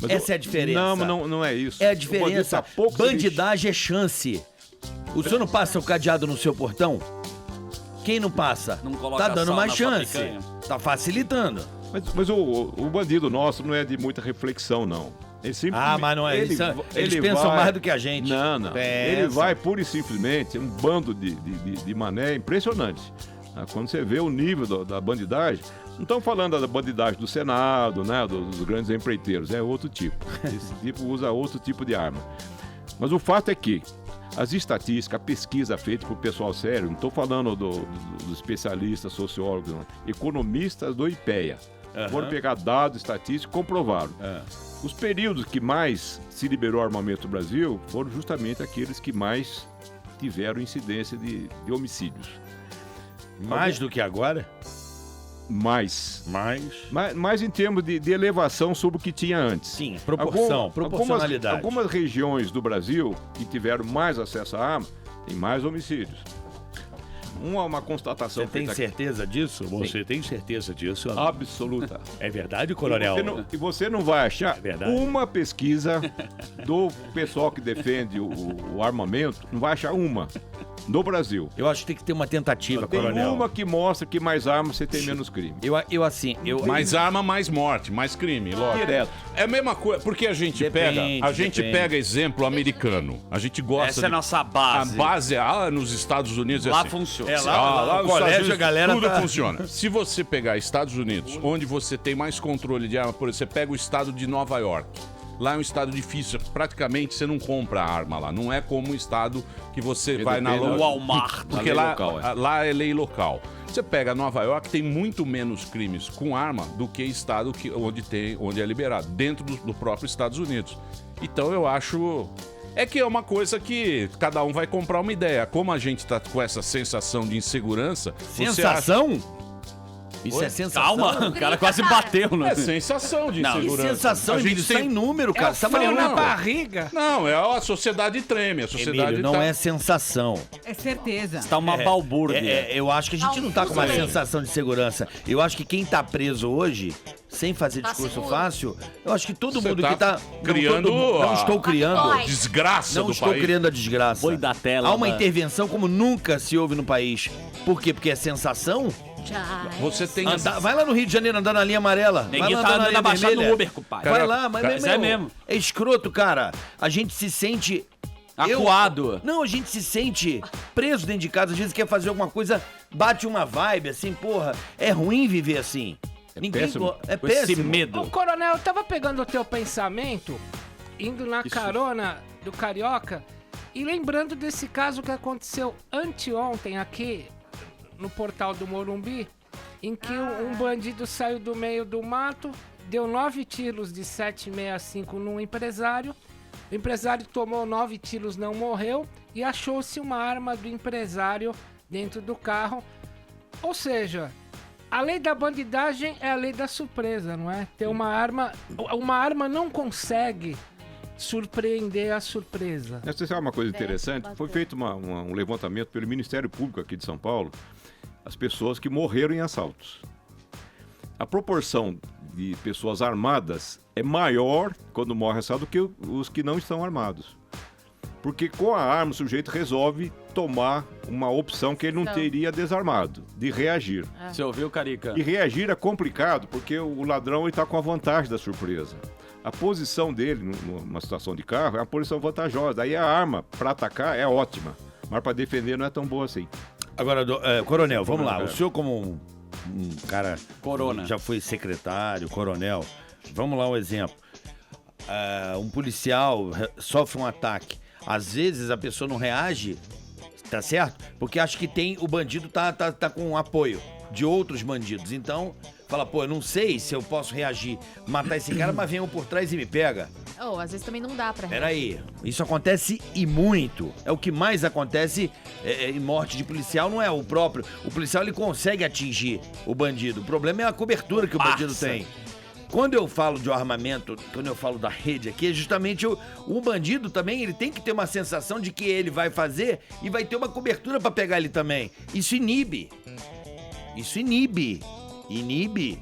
Mas essa é a diferença. Não é isso. É a diferença. Bandidagem é chance. O senhor não passa o cadeado no seu portão? Quem não passa? Não coloca tá dando sal mais na chance. picanha. Tá facilitando. Mas o bandido nosso não é de muita reflexão, não. Mas não é isso. Eles pensam mais do que a gente. Não. Ele vai pura e simplesmente, um bando de mané impressionante. Quando você vê o nível da bandidagem, não estamos falando da bandidagem do Senado, né, dos grandes empreiteiros, é outro tipo. Esse tipo usa outro tipo de arma. Mas o fato é que as estatísticas, a pesquisa feita por pessoal sério, não estou falando dos especialistas, sociólogos, não, economistas do IPEA, foram pegar dados estatísticos e comprovaram. Os períodos que mais se liberou armamento no Brasil foram justamente aqueles que mais tiveram incidência de homicídios. Mais do que agora? Mais em termos de elevação sobre o que tinha antes. Sim, proporcionalidade. Algumas regiões do Brasil que tiveram mais acesso à arma, tem mais homicídios. Uma constatação. Você tem certeza disso? Sim. Você tem certeza disso? Absoluta. É verdade, coronel? E você não vai achar uma pesquisa do pessoal que defende o armamento, não vai achar uma no Brasil. Eu acho que tem que ter uma tentativa, tem coronel. Tem uma que mostra que mais armas você tem menos crime. Mais arma, mais morte, mais crime, lógico. Direto. É a mesma coisa, porque a gente pega exemplo americano. A gente gosta. Essa é a nossa base. A base nos Estados Unidos lá assim. funciona. Lá no colégio a galera tudo funciona. Se você pegar Estados Unidos, onde você tem mais controle de arma, por exemplo, você pega o estado de Nova York. Lá é um estado difícil, praticamente você não compra arma lá. Não é como um estado que você vai na Walmart. Porque lá é lei local. Você pega Nova York, tem muito menos crimes com arma do que estado onde é liberado, dentro do próprio Estados Unidos. Então eu acho... É que é uma coisa que cada um vai comprar uma ideia. Como a gente tá com essa sensação de insegurança... Sensação? Isso é sensação? Calma, o cara quase bateu, né? É sensação de insegurança. Que sensação, Emílio? Isso é em número, cara. Você tá frio falando na barriga. Não, a sociedade treme. A sociedade Emílio, não é sensação. É certeza. Tá uma balbúrdia. Eu acho que a gente não tá com uma sensação de segurança. Eu acho que quem tá preso hoje, sem fazer discurso fácil, eu acho que todo Você mundo tá que tá... criando Não estou criando. desgraça Não do estou país. criando a desgraça. Boi da tela. Há uma intervenção como nunca se houve no país. Por quê? Porque é sensação? Você tem... Vai lá no Rio de Janeiro andar na linha amarela. Ninguém vai lá tá andar na andando linha abaixado vermelha. no Uber, compadre. Vai lá, mas Isso é mesmo. É escroto, cara. A gente se sente... Acuado. Não, a gente se sente preso dentro de casa. Às vezes quer fazer alguma coisa, bate uma vibe assim, porra. É ruim viver assim. péssimo. É Com esse péssimo. medo. Ô, Coronel, eu tava pegando o teu pensamento, indo na carona do Carioca, e lembrando desse caso que aconteceu anteontem aqui no portal do Morumbi, em que um bandido saiu do meio do mato, deu 9 tiros de 7,65 num empresário. O empresário tomou 9 tiros, não morreu, e achou-se uma arma do empresário dentro do carro. Ou seja, a lei da bandidagem é a lei da surpresa, não é? Ter uma arma não consegue surpreender a surpresa. Essa é uma coisa interessante. Foi feito um levantamento pelo Ministério Público aqui de São Paulo, as pessoas que morreram em assaltos. A proporção de pessoas armadas é maior quando morre assalto do que os que não estão armados. Porque com a arma o sujeito resolve tomar uma opção que ele não teria desarmado, de reagir. Você ouviu, Carica? E reagir é complicado porque o ladrão está com a vantagem da surpresa. A posição dele numa situação de carro é uma posição vantajosa. Aí a arma para atacar é ótima, mas para defender não é tão boa assim. Agora, Coronel, vamos lá. O senhor como um cara... Corona. Já foi secretário, coronel. Vamos lá um exemplo. Um policial sofre um ataque. Às vezes a pessoa não reage, tá certo? Porque acha que o bandido tá com apoio de outros bandidos. Então, fala, pô, eu não sei se eu posso reagir, matar esse cara, mas vem um por trás e me pega. Às vezes também não dá pra... Peraí, isso acontece e muito. É o que mais acontece em morte de policial, não é o próprio. O policial, ele consegue atingir o bandido. O problema é a cobertura que o bandido tem. Quando eu falo de armamento, quando eu falo da rede aqui, é justamente o bandido também, ele tem que ter uma sensação de que ele vai fazer e vai ter uma cobertura pra pegar ele também. Isso inibe. Inibe.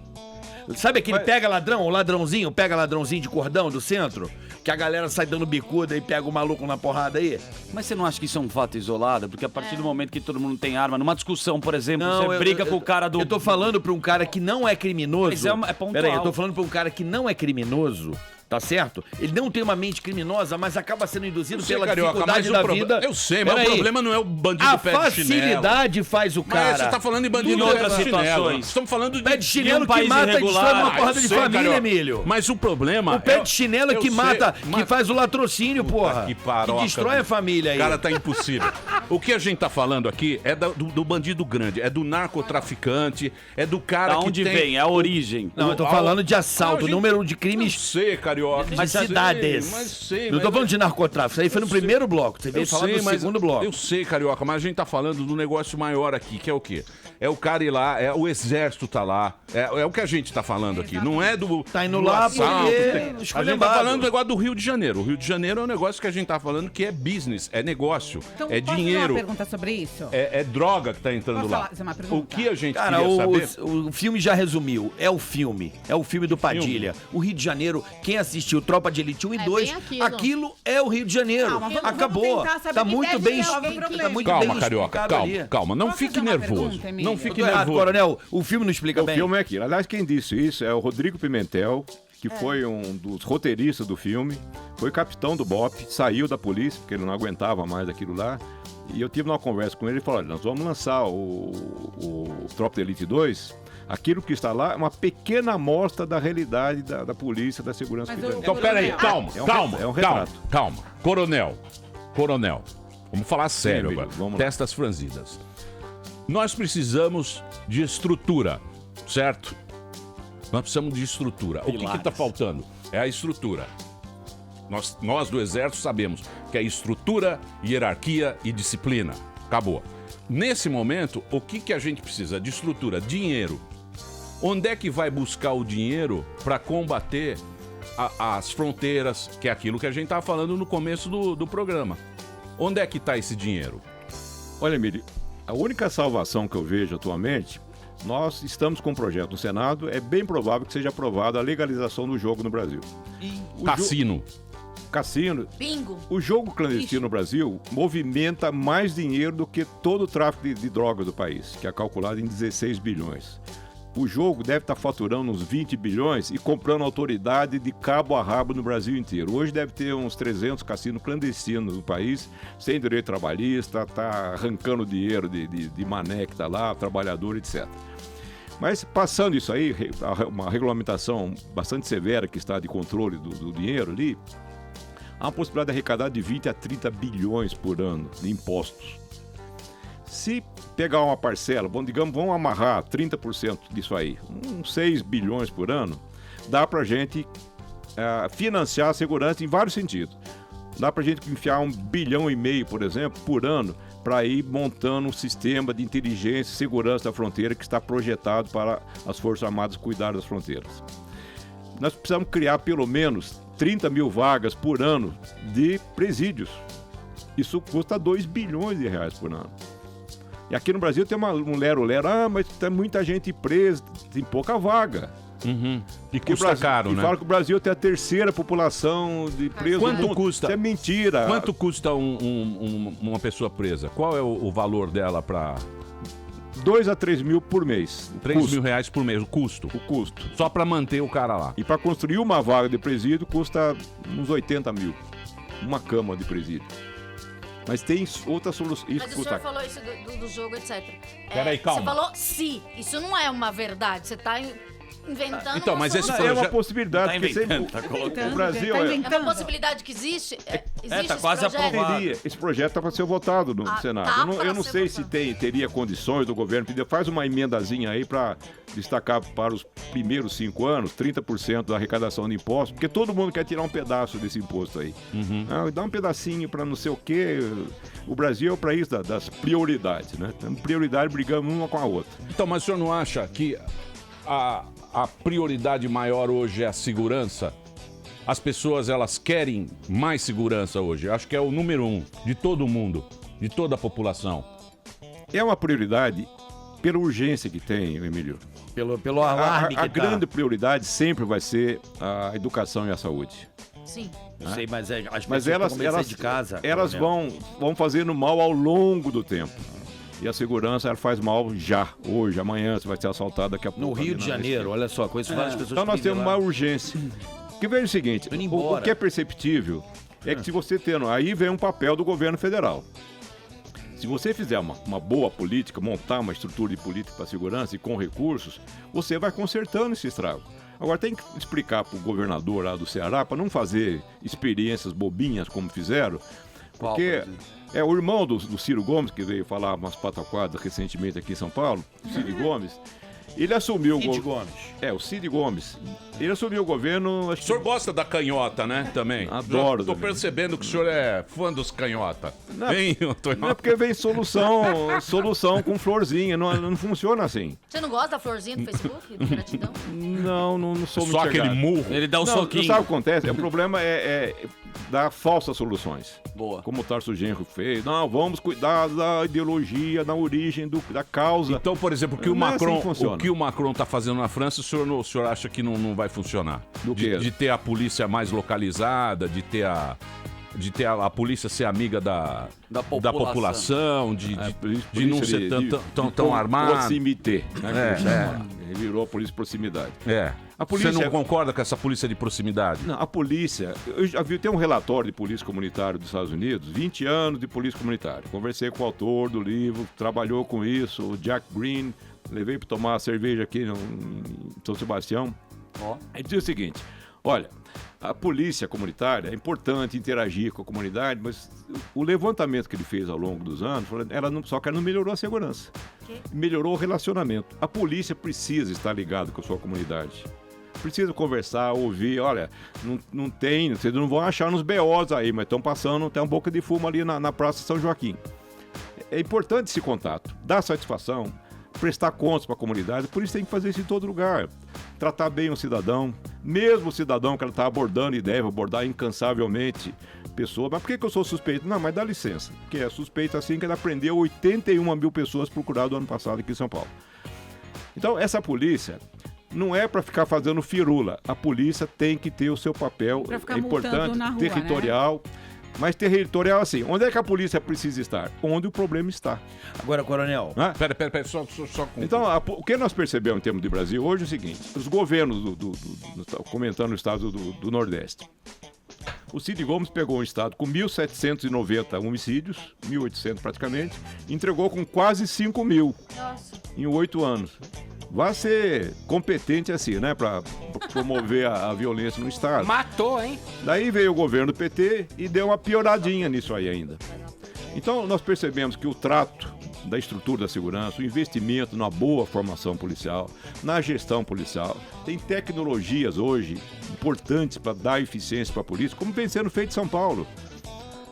Sabe aquele pega ladrão, o ladrãozinho de cordão do centro? Que a galera sai dando bicuda e pega o maluco na porrada aí? Mas você não acha que isso é um fato isolado? Porque a partir do momento que todo mundo tem arma, numa discussão, por exemplo, você briga com o cara do... Eu tô falando pra um cara que não é criminoso. Mas é pontual. Peraí, eu tô falando pra um cara que não é criminoso, tá certo? Ele não tem uma mente criminosa, mas acaba sendo induzido pela dificuldade da vida. Eu sei, mas o problema não é o bandido A pé de chinelo. facilidade faz o cara. Mas você tá falando de bandido Em pé outras de chinelo. situações. Estamos falando de Pé de chinelo um que país mata e irregular. destrói uma porrada de sei, família, Carioca. Emílio. Mas o problema... O pé de chinelo é que mata, que faz o latrocínio, porra. Que paroca, destrói a família aí. Cara, tá impossível. O que a gente tá falando aqui é do bandido grande, é do narcotraficante, é do cara Da que onde tem... vem? É a origem. Não, eu tô falando de assalto, Não, número de Eu crimes sei, Carioca. de cidades. Sei, Não tô falando de narcotráfico, isso aí foi no primeiro bloco. Você veio falar no segundo bloco. Eu sei, Carioca, mas a gente tá falando do negócio maior aqui, que é o quê? É o cara ir lá, o exército tá lá. É o que a gente tá falando aqui. Não é do. Tá indo do lá assalto. porque A gente tá falando do negócio do Rio de Janeiro. O Rio de Janeiro é um negócio que a gente tá falando que é business, é negócio, Então, é posso dinheiro. fazer uma pergunta sobre isso? É droga que tá entrando Posso lá. fazer uma pergunta? O que a gente Cara, queria saber... o filme já resumiu. É o filme do Padilha. O Rio de Janeiro, quem assistiu Tropa de Elite 1 e 2, bem aquilo é o Rio de Janeiro. Calma, vamos Acabou. tentar saber Tá que muito deve bem resolver o problema. tá muito Calma, bem Carioca, explicado ali. calma. Não Posso fique fazer uma nervoso. pergunta, Emílio? Não Eu fique tô errado, nervoso. Coronel. O filme não explica O bem. filme é aquilo. Aliás, quem disse isso é o Rodrigo Pimentel, que foi um dos roteiristas do filme, foi capitão do BOPE, saiu da polícia, porque ele não aguentava mais aquilo lá. E eu tive uma conversa com ele e falou: olha, nós vamos lançar o Tropa de Elite 2. Aquilo que está lá é uma pequena amostra da realidade da polícia, da segurança Mas que tem. Então, peraí, calma, É um calma, é um calma, retrato. calma. Coronel, vamos falar sério Emílio, agora. vamos lá. Testas franzidas. Nós precisamos de estrutura, certo? Nós precisamos de estrutura. O que está faltando? É a estrutura. Nós do Exército sabemos que é estrutura, hierarquia e disciplina. Acabou. Nesse momento, o que a gente precisa? De estrutura, dinheiro. Onde é que vai buscar o dinheiro para combater as fronteiras, que é aquilo que a gente estava falando no começo do programa? Onde é que está esse dinheiro? Olha, Emílio, a única salvação que eu vejo atualmente, nós estamos com um projeto no Senado, é bem provável que seja aprovada a legalização do jogo no Brasil. Cassino. Cassino. Bingo. O jogo clandestino no Brasil movimenta mais dinheiro do que todo o tráfico de drogas do país, que é calculado em 16 bilhões. O jogo deve estar faturando uns 20 bilhões e comprando autoridade de cabo a rabo no Brasil inteiro. Hoje deve ter uns 300 cassinos clandestinos no país, sem direito trabalhista, tá arrancando dinheiro de mané que está lá, trabalhador, etc. Mas passando isso aí, uma regulamentação bastante severa que está de controle do dinheiro ali, há uma possibilidade de arrecadar de 20 a 30 bilhões por ano de impostos. Se pegar uma parcela, vamos amarrar 30% disso aí, uns 6 bilhões por ano, dá para a gente financiar a segurança em vários sentidos. Dá para a gente enfiar 1,5 bilhão, por exemplo, por ano, para ir montando um sistema de inteligência e segurança da fronteira que está projetado para as Forças Armadas cuidar das fronteiras. Nós precisamos criar pelo menos 30 mil vagas por ano de presídios. Isso custa 2 bilhões de reais por ano. E aqui no Brasil tem um lero-lero, mas tem muita gente presa, tem pouca vaga. E custa caro, né? E fala que o Brasil tem a terceira população de presos. Quanto custa? Isso é mentira. Quanto custa uma pessoa presa? Qual é o valor dela para... 2 a 3 mil por mês. 3 mil reais por mês, o custo. O custo. Só para manter o cara lá. E para construir uma vaga de presídio custa uns 80 mil. Uma cama de presídio. Mas tem outra solução. Mas o senhor falou isso do jogo, etc. Peraí, calma. Você falou se. Isso não é uma verdade. Você está inventando então, mas esse é uma possibilidade. Tá inventando, tá o Brasil é uma possibilidade que existe. Existe tá quase aprovado. Esse projeto está para ser votado no Senado. Eu não sei se teria condições do governo pedir. Faz uma emendazinha aí para destacar para os primeiros 5 anos 30% da arrecadação de impostos, porque todo mundo quer tirar um pedaço desse imposto aí. Dá um pedacinho para não sei o quê. O Brasil é o país das prioridades, né? Temos prioridade, brigamos uma com a outra. Então, mas o senhor não acha que a prioridade maior hoje é a segurança? As pessoas, elas querem mais segurança hoje. Acho que é o número 1 de todo mundo, de toda a população. É uma prioridade pela urgência que tem, Emílio. Pelo alarme A grande prioridade sempre vai ser a educação e a saúde. Sim. Eu sei, mas as Mas pessoas elas de casa. Elas vão fazendo mal ao longo do tempo. E a segurança, ela faz mal já, hoje, amanhã, você vai ser assaltado daqui a pouco. No Rio de Janeiro, olha só, conheço várias pessoas. Então nós temos uma urgência. Que veja o seguinte, o que é perceptível é que se você tendo, aí vem um papel do governo federal. Se você fizer uma boa política, montar uma estrutura de política para segurança e com recursos, você vai consertando esse estrago. Agora tem que explicar para o governador lá do Ceará, para não fazer experiências bobinhas como fizeram, porque o irmão do Ciro Gomes, que veio falar umas pataquadas recentemente aqui em São Paulo, Ciro Gomes, ele assumiu o Cid Gomes. Ele assumiu o governo... O senhor gosta da canhota, né? Também. Adoro. Estou percebendo que o senhor é fã dos canhota. Não é porque vem solução com florzinha. Não funciona assim. Você não gosta da florzinha do Facebook? Do gratidão? Não sou muito só aquele murro. Ele dá um soquinho. Não sabe o que acontece? O problema é dar falsas soluções. Boa. Como o Tarso Genro fez. Não, vamos cuidar da ideologia, da origem, da causa. Então, por exemplo, o que o Macron está fazendo na França, o senhor acha que não vai funcionar? De ter a polícia mais localizada, de ter a polícia ser amiga da população, de não ser tão armada. Proximité, né? Ele virou a polícia de proximidade. Você não concorda com essa polícia de proximidade? Não, a polícia... Eu já vi, tem um relatório de polícia comunitária dos Estados Unidos, 20 anos de polícia comunitária. Conversei com o autor do livro, trabalhou com isso, o Jack Green, levei para tomar cerveja aqui em São Sebastião. Ele diz o seguinte: Olha, a polícia comunitária é importante interagir com a comunidade, mas o levantamento que ele fez ao longo dos anos, só que ela não melhorou a segurança. Melhorou o relacionamento. A polícia precisa estar ligada com a sua comunidade. Precisa conversar, ouvir, olha, não tem, vocês não vão achar nos BOs aí, mas estão passando até um pouco de fumo ali na Praça São Joaquim. É importante esse contato, dar satisfação, prestar contas para a comunidade, por isso tem que fazer isso em todo lugar. Tratar bem o cidadão, mesmo o cidadão que ela está abordando e deve abordar incansavelmente pessoa. Mas por que eu sou suspeito? Não, mas dá licença, porque é suspeito assim que ela prendeu 81 mil pessoas procuradas no ano passado aqui em São Paulo. Então, essa polícia não é para ficar fazendo firula. A polícia tem que ter o seu papel importante, na rua, territorial. Né? Mas territorial assim, onde é que a polícia precisa estar? Onde o problema está. Agora, coronel... Pera, só então, o que nós percebemos em termos de Brasil hoje é o seguinte, os governos, comentando o estado do Nordeste, o Cid Gomes pegou um estado com 1.790 homicídios, 1.800 praticamente, entregou com quase 5 mil em 8 anos. Vai ser competente assim, né, para promover a violência no estado. Matou, hein? Daí veio o governo do PT e deu uma pioradinha nisso aí ainda. Então nós percebemos que o trato da estrutura da segurança, o investimento na boa formação policial, na gestão policial, tem tecnologias hoje importantes para dar eficiência para a polícia, como vem sendo feito em São Paulo.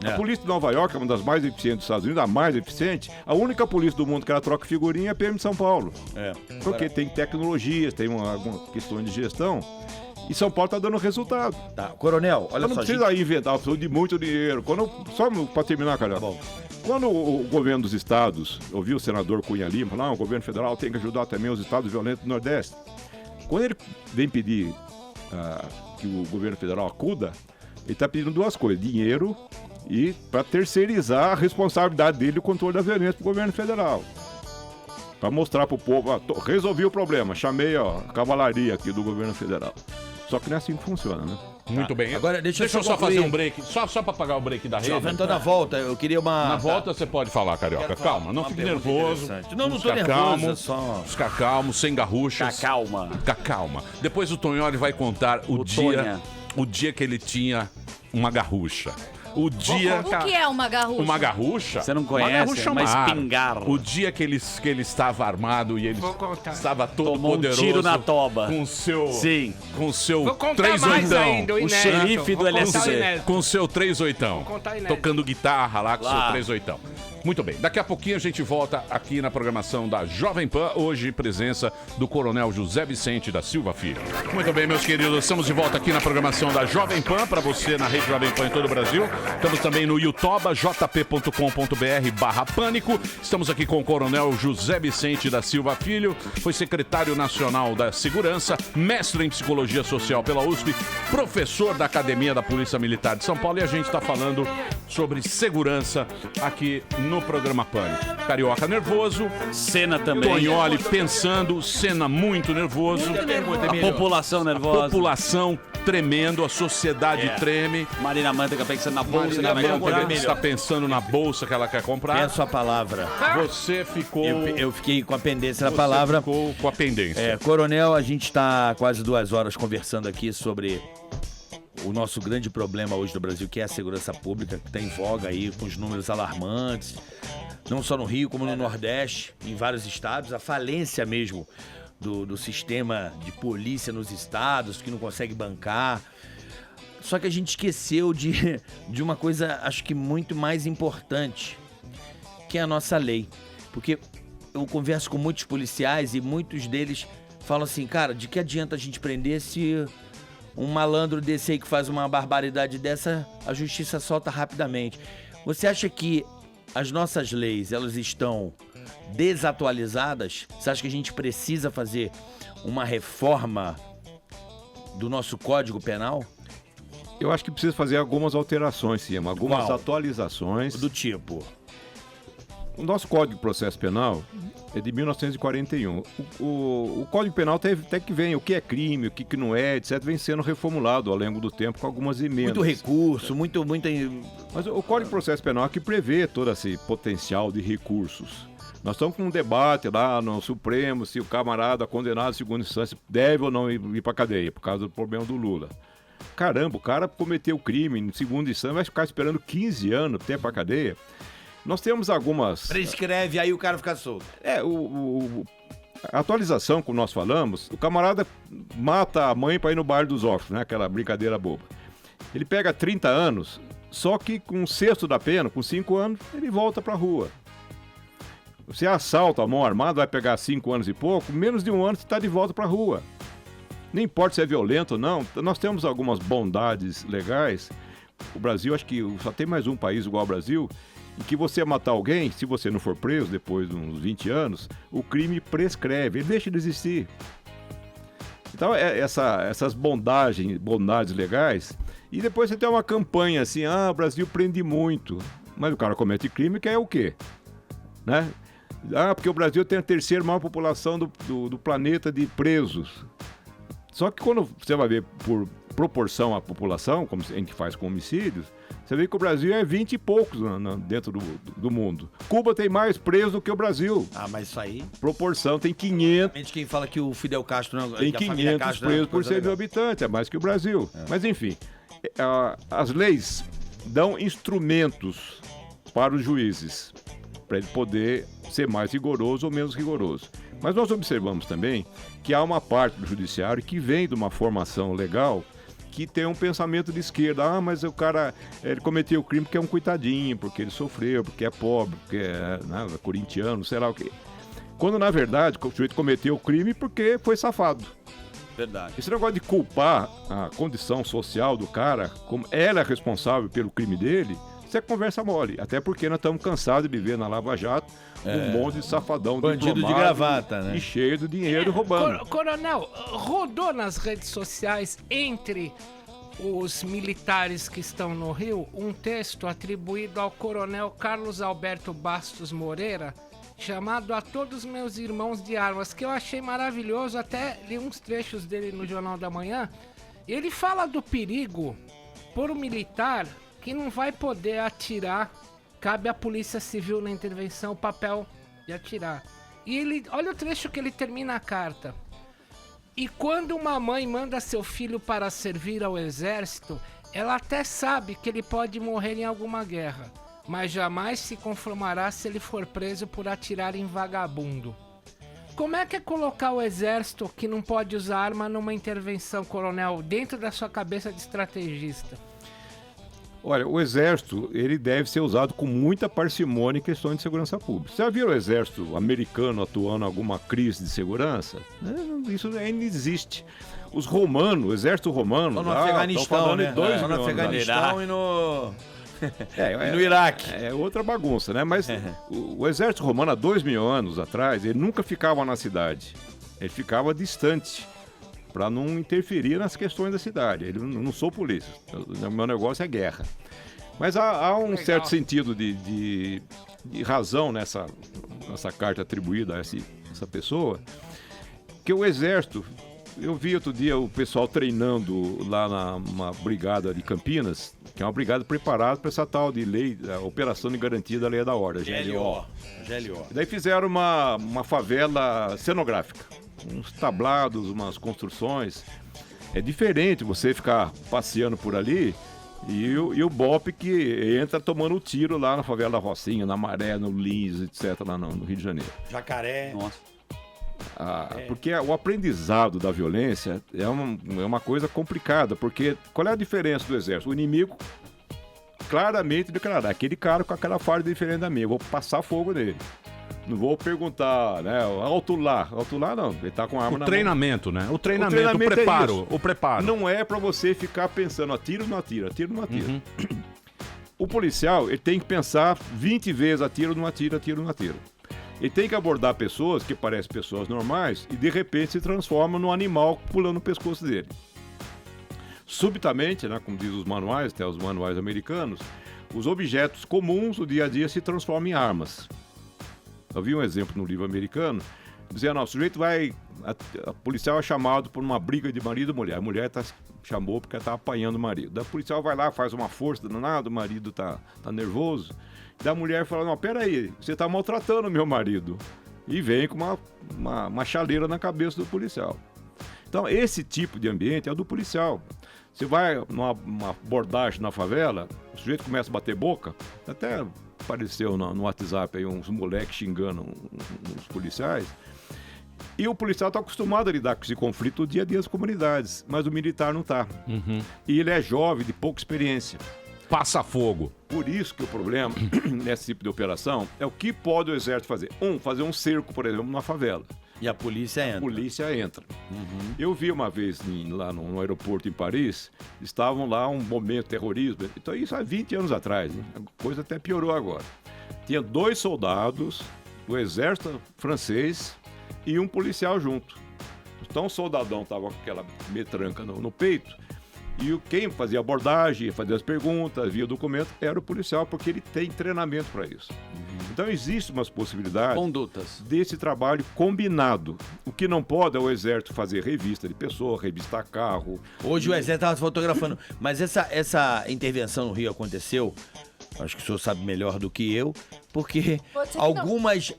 A polícia de Nova York é uma das mais eficientes dos Estados Unidos, a mais eficiente. A única polícia do mundo que ela troca figurinha é a PM de São Paulo. Porque tem tecnologias, tem algumas questões de gestão. E São Paulo está dando resultado. Tá, coronel, olha só. Não precisa inventar, precisa de muito dinheiro. Só para terminar, cara. Tá bom. Quando o governo dos estados, ouviu o senador Cunha Lima falar, o governo federal tem que ajudar também os estados violentos do Nordeste. Quando ele vem pedir que o governo federal acuda, ele está pedindo duas coisas: dinheiro e para terceirizar a responsabilidade dele do controle da violência para o governo federal. Para mostrar para o povo, resolvi o problema, chamei a cavalaria aqui do governo federal. Só que não é assim que funciona, né? Muito bem. Agora, deixa eu só fazer um break, só para pagar o break da rede. Então, na volta, eu queria uma... Na volta você pode falar, Carioca. Calma, não fique nervoso. Não tô nervoso, Fica calmo, sem garruchas. Fica calma. Depois o Tonholi vai contar o dia que ele tinha uma garrucha. O que é uma garrucha? Uma garrucha? Você não conhece, uma espingarda. O dia que ele estava armado e ele estava todo tomou poderoso. Um tiro na toba. Com seu... Sim. Com seu Vou contar mais ainda, o xerife do LSC. Com seu 38. Tocando guitarra lá com seu 38. Muito bem, daqui a pouquinho a gente volta aqui na programação da Jovem Pan, hoje presença do Coronel José Vicente da Silva Filho. Muito bem, meus queridos, estamos de volta aqui na programação da Jovem Pan, para você na rede Jovem Pan em todo o Brasil. Estamos também no YouTube, jp.com.br/pânico. Estamos aqui com o Coronel José Vicente da Silva Filho, foi secretário nacional da Segurança, mestre em Psicologia Social pela USP, professor da Academia da Polícia Militar de São Paulo, e a gente está falando sobre segurança aqui no programa Pânico. Carioca nervoso, Senna também. Tonholi pensando, Senna muito nervoso. A população nervosa. A população tremendo, a sociedade treme. Marina Mantega pensando na bolsa. Marina Mantega está pensando na bolsa que ela quer comprar. Peço a palavra. Você ficou... Eu fiquei com a pendência da palavra. Ficou com a pendência. Coronel, a gente está quase 2 horas conversando aqui sobre o nosso grande problema hoje no Brasil, que é a segurança pública, que está em voga aí com os números alarmantes, não só no Rio, como no Nordeste, em vários estados, a falência mesmo do sistema de polícia nos estados, que não consegue bancar. Só que a gente esqueceu de uma coisa, acho que muito mais importante, que é a nossa lei. Porque eu converso com muitos policiais e muitos deles falam assim, cara, de que adianta a gente prender se um malandro desse aí que faz uma barbaridade dessa, a justiça solta rapidamente. Você acha que as nossas leis, elas estão desatualizadas? Você acha que a gente precisa fazer uma reforma do nosso Código Penal? Eu acho que precisa fazer algumas alterações, sim, algumas atualizações. Do tipo? O nosso Código de Processo Penal é de 1941. O Código Penal até que vem, o que é crime, o que não é, etc., vem sendo reformulado ao longo do tempo com algumas emendas. Muito recurso, muita... Mas o Código de Processo Penal é que prevê todo esse potencial de recursos. Nós estamos com um debate lá no Supremo se o camarada condenado em segunda instância deve ou não ir para a cadeia, por causa do problema do Lula. caramba, o cara cometeu crime em segunda instância, vai ficar esperando 15 anos até pra cadeia. Nós temos algumas... Prescreve, aí o cara fica solto. A atualização, como nós falamos, o camarada mata a mãe para ir no bar dos órfãos, né? Aquela brincadeira boba. Ele pega 30 anos, só que com um sexto da pena, com 5 anos, ele volta pra rua. Você assalta a mão armada, vai pegar 5 anos e pouco, menos de um ano você está de volta pra rua. Não importa se é violento ou não, nós temos algumas bondades legais. O Brasil, acho que só tem mais um país igual ao Brasil, em que você matar alguém, se você não for preso depois de uns 20 anos, o crime prescreve, ele deixa de existir. Então, essas bondades legais, e depois você tem uma campanha assim, o Brasil prende muito, mas o cara comete crime, que é o quê? Né? Porque o Brasil tem a terceira maior população do planeta de presos. Só que quando você vai ver por proporção à população, como a gente faz com homicídios, você vê que o Brasil é 20 e poucos dentro do mundo. Cuba tem mais presos do que o Brasil. Mas isso aí... Proporção, tem 500... Quem fala que o Fidel Castro... Não, tem 500 presos por 100 mil habitantes, é mais que o Brasil. Mas enfim, as leis dão instrumentos para os juízes, para ele poder ser mais rigoroso ou menos rigoroso. Mas nós observamos também que há uma parte do judiciário que vem de uma formação legal que tem um pensamento de esquerda. Mas o cara, ele cometeu o crime porque é um coitadinho, porque ele sofreu, porque é pobre, porque é corintiano, sei lá o quê. Quando, na verdade, o sujeito cometeu o crime porque foi safado. Verdade. Esse negócio de culpar a condição social do cara, como ela é responsável pelo crime dele, isso é conversa mole. Até porque nós estamos cansados de viver na Lava Jato um monte de safadão, bandido de gravata, né? E cheio de dinheiro roubando. Coronel, rodou nas redes sociais entre os militares que estão no Rio um texto atribuído ao coronel Carlos Alberto Bastos Moreira, chamado A Todos Meus Irmãos de Armas, que eu achei maravilhoso, até li uns trechos dele no Jornal da Manhã. Ele fala do perigo por um militar que não vai poder atirar. Cabe à Polícia Civil na intervenção o papel de atirar. E ele, olha o trecho que ele termina a carta. E quando uma mãe manda seu filho para servir ao exército, ela até sabe que ele pode morrer em alguma guerra, mas jamais se conformará se ele for preso por atirar em vagabundo. Como é que é colocar o exército que não pode usar arma numa intervenção, coronel, dentro da sua cabeça de estrategista? Olha, o exército, ele deve ser usado com muita parcimônia em questões de segurança pública. Você já viu o exército americano atuando em alguma crise de segurança? Isso ainda existe. Os romanos, o exército romano... Só no Afeganistão, né? Só no Afeganistão e no... e no Iraque. É outra bagunça, né? Mas o exército romano, há 2.000 anos atrás, ele nunca ficava na cidade. Ele ficava distante, para não interferir nas questões da cidade. Eu não sou polícia, o meu negócio é guerra. Mas há um certo sentido de razão nessa carta atribuída a essa pessoa, que o exército... Eu vi outro dia o pessoal treinando lá numa brigada de Campinas, que é uma brigada preparada para essa tal de lei, a Operação de Garantia da Lei da Ordem, GLO. E daí fizeram uma favela cenográfica, uns tablados, umas construções. É diferente você ficar passeando por ali e o BOP que entra tomando tiro lá na favela da Rocinha, na Maré, no Lins, etc., lá no Rio de Janeiro. Jacaré. Nossa. Porque o aprendizado da violência é uma coisa complicada, porque qual é a diferença do exército? O inimigo claramente declarará, aquele cara com aquela farda diferente da minha, eu vou passar fogo nele. Não vou perguntar, né? Alto lá não, ele tá com a arma na treinamento, mão. Né? O treinamento, o preparo. Não é pra você ficar pensando, atira ou não atira, atira ou não atira. Uhum. O policial, ele tem que pensar 20 vezes, atira ou não atira, atira ou não atira. Ele tem que abordar pessoas que parecem pessoas normais e de repente se transforma num animal pulando no pescoço dele. Subitamente, né, como diz os manuais, até os manuais americanos, os objetos comuns do dia a dia se transformam em armas. Eu vi um exemplo no livro americano, dizendo, o sujeito vai... A policial é chamado por uma briga de marido e mulher. A mulher chamou porque está apanhando o marido. Da policial vai lá, faz uma força danada, o marido tá nervoso. Da mulher fala, não, peraí, você tá maltratando meu marido. E vem com uma chaleira na cabeça do policial. Então, esse tipo de ambiente é o do policial. Você vai numa abordagem na favela, o sujeito começa a bater boca, até apareceu no WhatsApp aí uns moleques xingando uns policiais, e o policial está acostumado a lidar com esse conflito no dia a dia das comunidades, mas o militar não está. E ele é jovem, de pouca experiência. Passa fogo. Por isso que o problema nesse tipo de operação é o que pode o exército fazer. Fazer um cerco, por exemplo, na favela. E a polícia entra. A polícia entra. Eu vi uma vez lá no aeroporto em Paris, estavam lá um momento de terrorismo. Então isso há 20 anos atrás, hein? A coisa até piorou agora. Tinha 2 soldados do exército francês e um policial junto. Então o soldadão estava com aquela metranca no peito, e quem fazia abordagem, fazia as perguntas, via o documento, era o policial, porque ele tem treinamento para isso. Então existem umas possibilidades condutas desse trabalho combinado. O que não pode é o exército fazer revista de pessoa, revistar carro. Hoje o exército estava fotografando, mas essa intervenção no Rio aconteceu, acho que o senhor sabe melhor do que eu, porque algumas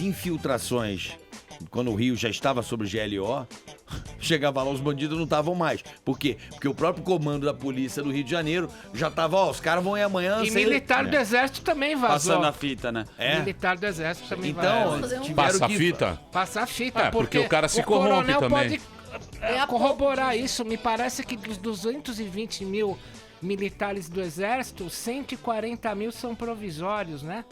infiltrações, quando o Rio já estava sob GLO, chegava lá, os bandidos não estavam mais. Por quê? Porque o próprio comando da polícia do Rio de Janeiro já estava, os caras vão ir amanhã... E militar do exército também vazou. Passando a fita, né? Militar do exército também então, vazou. Passa a fita? Passa a fita, porque o cara se corrompe também. Pode corroborar isso. Me parece que dos 220 mil militares do exército, 140 mil são provisórios, né?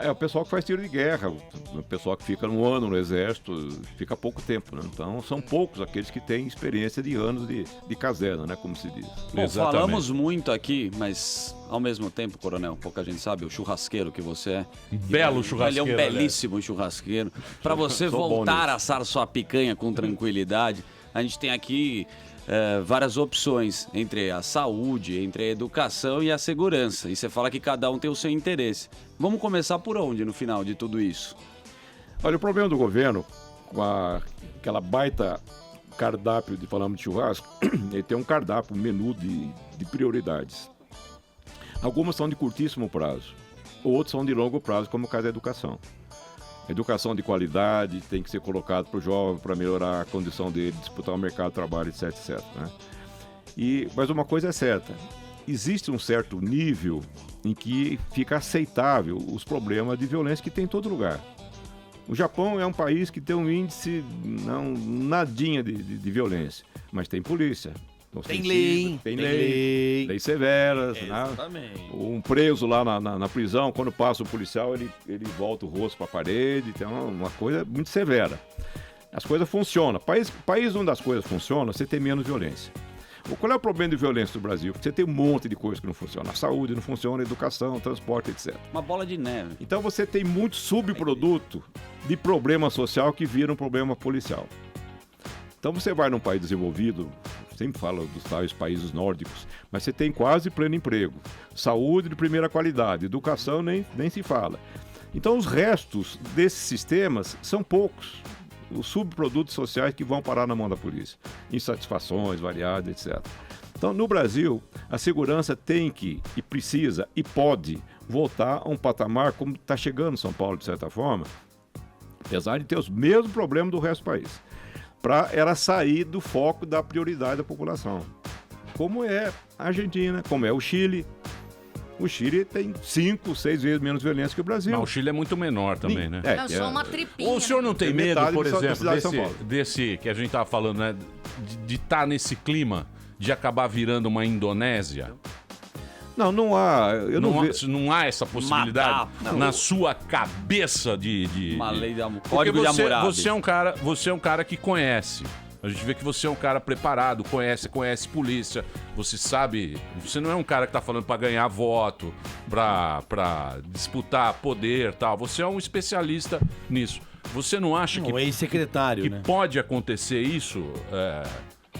É o pessoal que faz tiro de guerra, o pessoal que fica um ano no exército, fica pouco tempo, né? Então são poucos aqueles que têm experiência de anos de caserna, né? Como se diz. Bom, falamos muito aqui, mas ao mesmo tempo, coronel, pouca gente sabe, o churrasqueiro que você é. Belo churrasqueiro. Ele é um belíssimo churrasqueiro. Para você voltar a assar sua picanha com tranquilidade, a gente tem aqui várias opções entre a saúde, entre a educação e a segurança. E você fala que cada um tem o seu interesse. Vamos começar por onde no final de tudo isso? Olha, o problema do governo, com aquela baita cardápio de falamos de churrasco, ele tem um cardápio, um menu de prioridades. Algumas são de curtíssimo prazo, outras são de longo prazo, como o caso da educação. Educação de qualidade tem que ser colocado para o jovem para melhorar a condição dele, disputar o mercado de trabalho, etc, etc. Né? Mas uma coisa é certa, existe um certo nível em que fica aceitável os problemas de violência que tem em todo lugar. O Japão é um país que tem um índice nadinha de violência, mas tem polícia. Tem lei. Tem leis severas. Né? Um preso lá na prisão, quando passa o policial, ele volta o rosto para a parede. Tem uma coisa muito severa. As coisas funcionam. País onde as coisas funcionam, você tem menos violência. Qual é o problema de violência do Brasil? Você tem um monte de coisa que não funciona. A saúde não funciona, a educação, transporte, etc. Uma bola de neve. Então você tem muito subproduto de problema social que vira um problema policial. Então você vai num país desenvolvido, sempre fala dos tais países nórdicos, mas você tem quase pleno emprego, saúde de primeira qualidade, educação nem se fala. Então os restos desses sistemas são poucos, os subprodutos sociais que vão parar na mão da polícia, insatisfações variadas, etc. Então no Brasil, a segurança tem que, e precisa, e pode voltar a um patamar como está chegando São Paulo, de certa forma, apesar de ter os mesmos problemas do resto do país. Para ela sair do foco da prioridade da população. Como é a Argentina, como é o Chile. O Chile tem 5, 6 vezes menos violência que o Brasil. Mas o Chile é muito menor também, né? É só uma tripinha. O senhor não tem medo, por exemplo, desse que a gente estava falando, né? De estar nesse clima, de acabar virando uma Indonésia? Não há. Não há essa possibilidade na sua cabeça de uma lei da código de Hammurabi. Você é um cara que conhece. A gente vê que você é um cara preparado, conhece polícia. Você sabe. Você não é um cara que tá falando para ganhar voto, pra disputar poder, tal. Você é um especialista nisso. Você não acha que ex-secretário, que né? pode acontecer isso?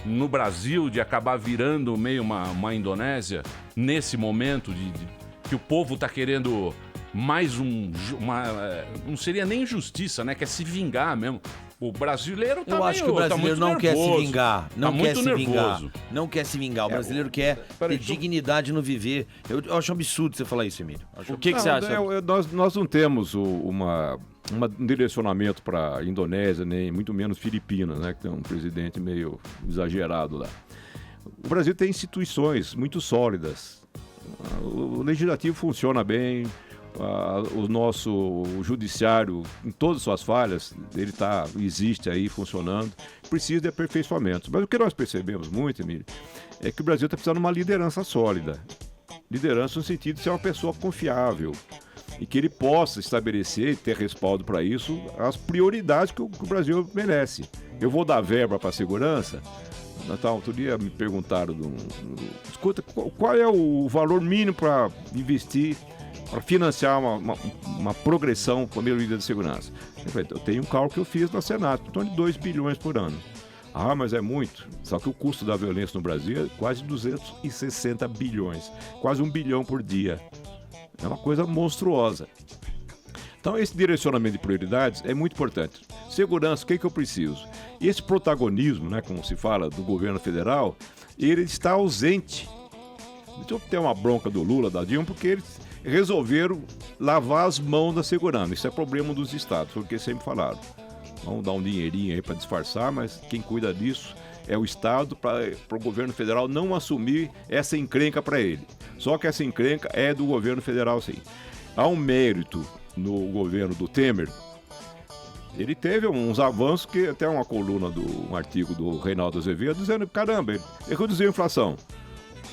No Brasil, de acabar virando meio uma Indonésia, nesse momento que o povo tá querendo mais não seria nem justiça, né? Quer se vingar mesmo. O brasileiro tá Eu acho que o brasileiro não quer se vingar. Não quer se vingar. Não quer se vingar. O brasileiro quer ter dignidade no viver. Eu acho um absurdo você falar isso, Emílio. O que você acha? Nós não temos um direcionamento para Indonésia, nem muito menos Filipinas, né? Que tem um presidente meio exagerado lá. O Brasil tem instituições muito sólidas. O legislativo funciona bem. O nosso judiciário, em todas as suas falhas, ele existe aí funcionando, precisa de aperfeiçoamentos. Mas o que nós percebemos muito, Emílio, é que o Brasil está precisando de uma liderança sólida. Liderança no sentido de ser uma pessoa confiável e que ele possa estabelecer e ter respaldo para isso as prioridades que o Brasil merece. Eu vou dar verba para a segurança. Outro dia me perguntaram, escuta, qual é o valor mínimo para investir, para financiar uma progressão com a melhoria da segurança? Eu tenho um cálculo que eu fiz na Senado, em torno de 2 bilhões por ano. Ah, mas é muito. Só que o custo da violência no Brasil é quase 260 bilhões, quase 1 bilhão por dia. É uma coisa monstruosa. Então, esse direcionamento de prioridades é muito importante. Segurança, o que eu preciso? E esse protagonismo, né, como se fala, do governo federal, ele está ausente. Deixa eu ter uma bronca do Lula, da Dilma, porque eles resolveram lavar as mãos da segurança. Isso é problema dos estados, foi o que sempre falaram. Vamos dar um dinheirinho aí para disfarçar, mas quem cuida disso é o Estado, para o governo federal não assumir essa encrenca para ele. Só que essa encrenca é do governo federal, sim. Há um mérito no governo do Temer. Ele teve uns avanços, que até uma coluna um artigo do Reinaldo Azevedo, dizendo, caramba, ele reduziu a inflação,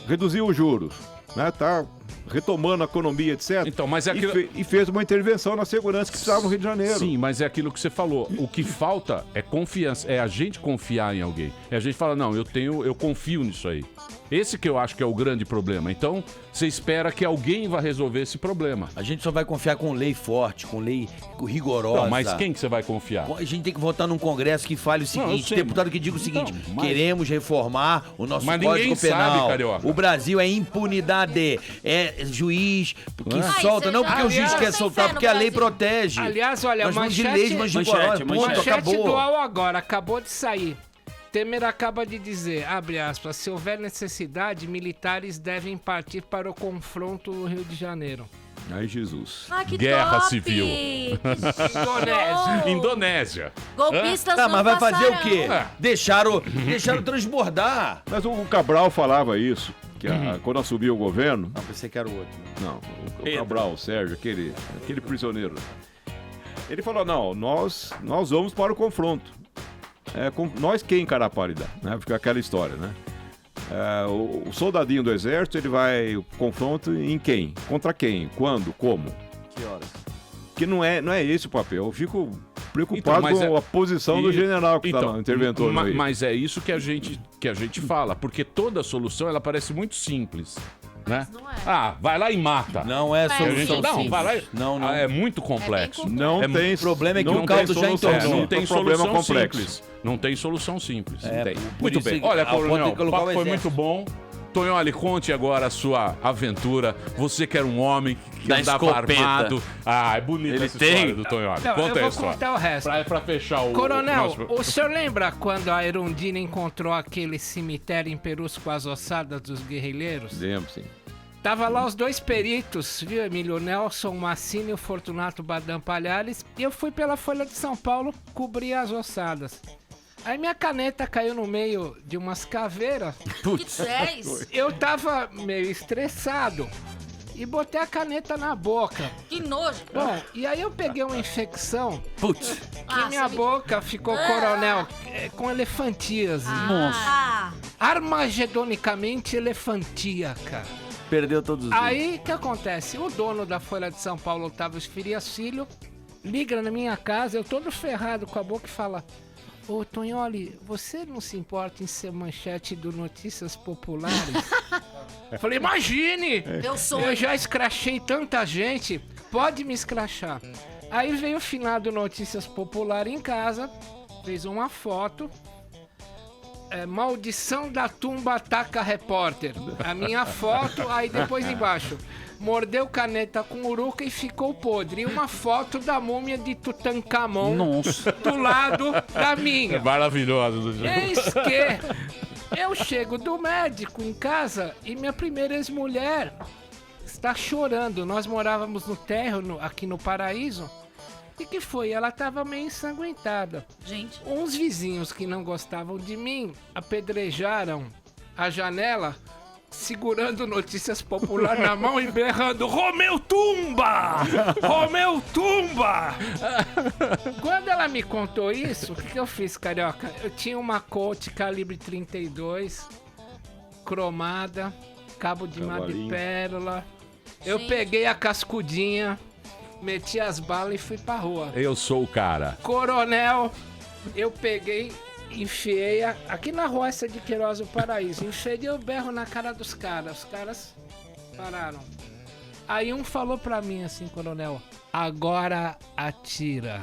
reduziu os juros, né, tá retomando a economia, etc. Então, mas é aquilo... e fez uma intervenção na segurança que precisava no Rio de Janeiro. Sim, mas é aquilo que você falou. O que falta é confiança. É a gente confiar em alguém. É a gente falar, não, eu confio nisso aí. Esse que eu acho que é o grande problema. Então, você espera que alguém vá resolver esse problema. A gente só vai confiar com lei forte, com lei rigorosa. Não, mas quem que você vai confiar? A gente tem que votar num congresso que fale o seguinte, não, deputado que diga o seguinte, queremos reformar o nosso Código Penal. Sabe, Carioca. O Brasil é impunidade. É juiz que solta, não porque o juiz quer soltar, porque a lei protege. Aliás, olha, manchete do UOL agora, acabou de sair. Temer acaba de dizer, abre aspas, se houver necessidade, militares devem partir para o confronto no Rio de Janeiro. Ai, Jesus. Ah, que Guerra top. Civil. Indonésia. Golpistas não mas vai fazer o quê? É. Deixaram transbordar. Mas o Cabral falava isso, que quando assumiu o governo... Não, pensei que era o outro. Não, o Cabral, o Sérgio, aquele prisioneiro. Ele falou, não, nós vamos para o confronto. Nós quem encarar a pálida, né? Fica aquela história, né? O soldadinho do exército, ele vai confronto em quem? Contra quem? Quando? Como? Que horas? Que não é esse o papel. Eu fico preocupado com a posição do general que está no interventor. Mas é isso que a gente fala, porque toda solução ela parece muito simples. Né? Não é. Ah, vai lá e mata. Não é solução. Não, vai lá. Não. É muito complexo. O problema é que o caldo já entornou. Não tem solução simples. Não tem solução simples. Muito bem. Olha, Coronel, o papo foi muito bom. Tonholi, conte agora a sua aventura. Você que era um homem que andava armado. Ah, é bonita essa história do Tonholi. Conta a história. Eu vou contar o resto. Pra fechar o... Coronel, o senhor lembra quando a Erundina encontrou aquele cemitério em Perus com as ossadas dos guerrilheiros? Lembro, sim. Tava lá os dois peritos, viu, Emílio? Nelson Massini e o Fortunato Badam Palhares. E eu fui pela Folha de São Paulo cobrir as ossadas. Aí minha caneta caiu no meio de umas caveiras. Putz. Que isso? Eu tava meio estressado e botei a caneta na boca. Que nojo. Bom, e aí eu peguei uma infecção. Putz. Que minha boca ficou, coronel, com elefantíase. Nossa. Armagedonicamente elefantíaca. Perdeu todos os dias. Aí, o que acontece? O dono da Folha de São Paulo, Otávio Farias Filho, liga na minha casa, eu todo ferrado com a boca e fala... Ô, Tonholi, você não se importa em ser manchete do Notícias Populares? Eu falei, imagine! Meu sonho. Eu já escrachei tanta gente, pode me escrachar. Aí veio o final do Notícias Popular em casa, fez uma foto... Maldição da tumba ataca repórter. A minha foto, aí depois embaixo. mordeu caneta com uruca e ficou podre. E uma foto da múmia de Tutankhamon do lado da minha. É maravilhoso. Eis que eu chego do médico em casa e minha primeira ex-mulher está chorando. Nós morávamos no térreo aqui no Paraíso. E que foi? Ela tava meio ensanguentada. Gente. Uns vizinhos que não gostavam de mim apedrejaram a janela, segurando Notícias Popular na mão e berrando: Romeu Tumba! Romeu Tumba! Quando ela me contou isso, o que eu fiz, Carioca? Eu tinha uma Colt calibre 32, cromada, cabo de madrepérola. Eu peguei a cascudinha, meti as balas e fui pra rua. Eu sou o cara. Coronel, eu peguei, enfiei aqui na rua essa de Queiroz do Paraíso. Enfiei o berro na cara dos caras. Os caras pararam. Aí um falou pra mim assim, coronel: agora atira.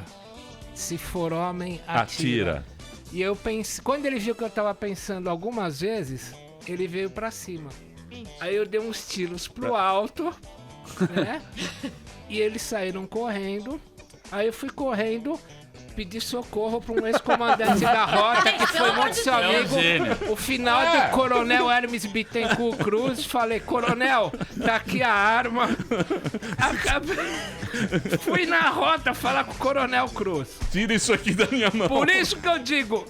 Se for homem, atira. E eu pensei, quando ele viu que eu tava pensando algumas vezes, ele veio pra cima. Aí eu dei uns tiros pro alto, né? E eles saíram correndo. Aí eu fui correndo, pedi socorro para um ex-comandante da rota, que foi muito seu amigo, o final do Coronel Hermes Bittencourt Cruz. Falei: coronel, tá aqui a arma. Fui na rota falar com o Coronel Cruz. Tira isso aqui da minha mão. Por isso que eu digo: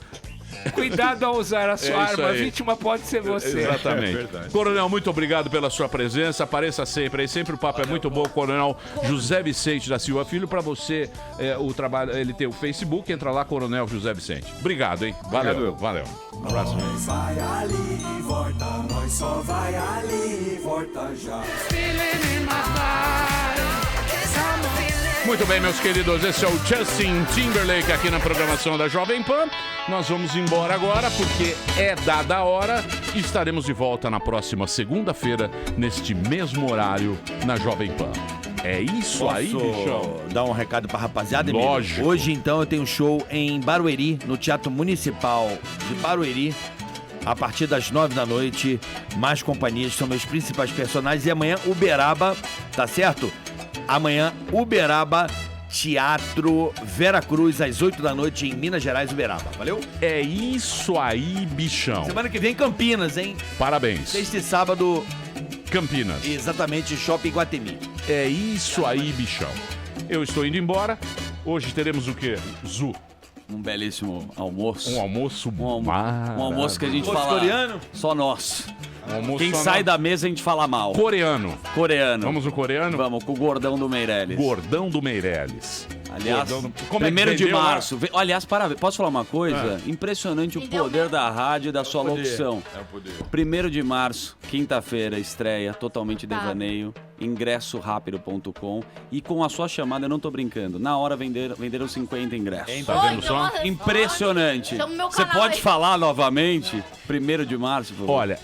cuidado ao usar a sua arma, a vítima pode ser você. Exatamente. Coronel, muito obrigado pela sua presença. Apareça sempre aí. Sempre o papo é muito bom. Coronel José Vicente da Silva Filho. Para você, o trabalho, ele tem o Facebook. Entra lá, Coronel José Vicente. Obrigado, hein? Valeu. Valeu. Um abraço. Nós vai ali e volta, nós só vai ali e volta já. Muito bem, meus queridos, esse é o Justin Timberlake aqui na programação da Jovem Pan. Nós vamos embora agora porque é dada a hora e estaremos de volta na próxima segunda-feira, neste mesmo horário, na Jovem Pan. É isso aí, bichão. Dar um recado pra rapaziada, Emílio? Lógico. Hoje, então, eu tenho um show em Barueri, no Teatro Municipal de Barueri, a partir das 9 da noite. Mais companhias, são meus principais personagens. E amanhã, Uberaba, tá certo? Amanhã, Uberaba, Teatro Veracruz, às 8 da noite, em Minas Gerais, Uberaba. Valeu? É isso aí, bichão. Semana que vem, Campinas, hein? Parabéns. Sexta e sábado, Campinas. Exatamente, Shopping Guatemi. É isso aí, bichão. Eu estou indo embora. Hoje teremos o quê? Zu. Um belíssimo almoço. Um almoço um almoço que a gente fala coreano? Só nós. Quem sai da mesa a gente fala mal. Coreano. Vamos no coreano? Vamos, com o Gordão do Meirelles. Gordão do Meirelles. Aliás, Como é que 1º de vendeu, março. Aliás, posso falar uma coisa? Impressionante o poder da rádio e da sua locução. É o poder. 1º de março, quinta-feira, estreia, totalmente devaneio, ingressorápido.com. E com a sua chamada, eu não tô brincando, na hora venderam 50 ingressos. Tá vendo só? Impressionante. Chama o meu Você canal pode aí. falar novamente? 1º de março, por favor. Olha,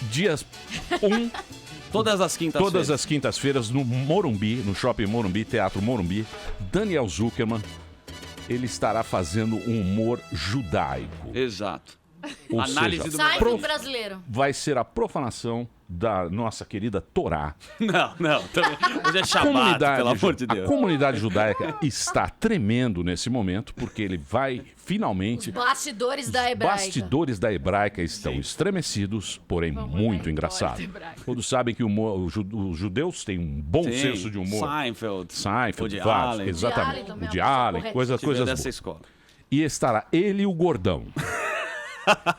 dias 1... Todas as quintas-feiras. Todas as quintas-feiras no Morumbi, no Shopping Morumbi, Teatro Morumbi, Daniel Zuckerman, ele estará fazendo um humor judaico. Exato. Ou Análise seja, do Sai brasileiro. vai ser a profanação da nossa querida Torá. Não. Hoje é Shabbat, pelo amor de Deus. A comunidade judaica está tremendo nesse momento, porque ele vai finalmente... Bastidores da hebraica. Bastidores da hebraica estão estremecidos, porém muito engraçado. Todos sabem que os judeus têm um bom senso de humor. Seinfeld, Seinfeld, Woody vários, Allen. exatamente. Woody Woody Allen, Allen, coisas Dessa boas. escola. E estará ele e o Gordão.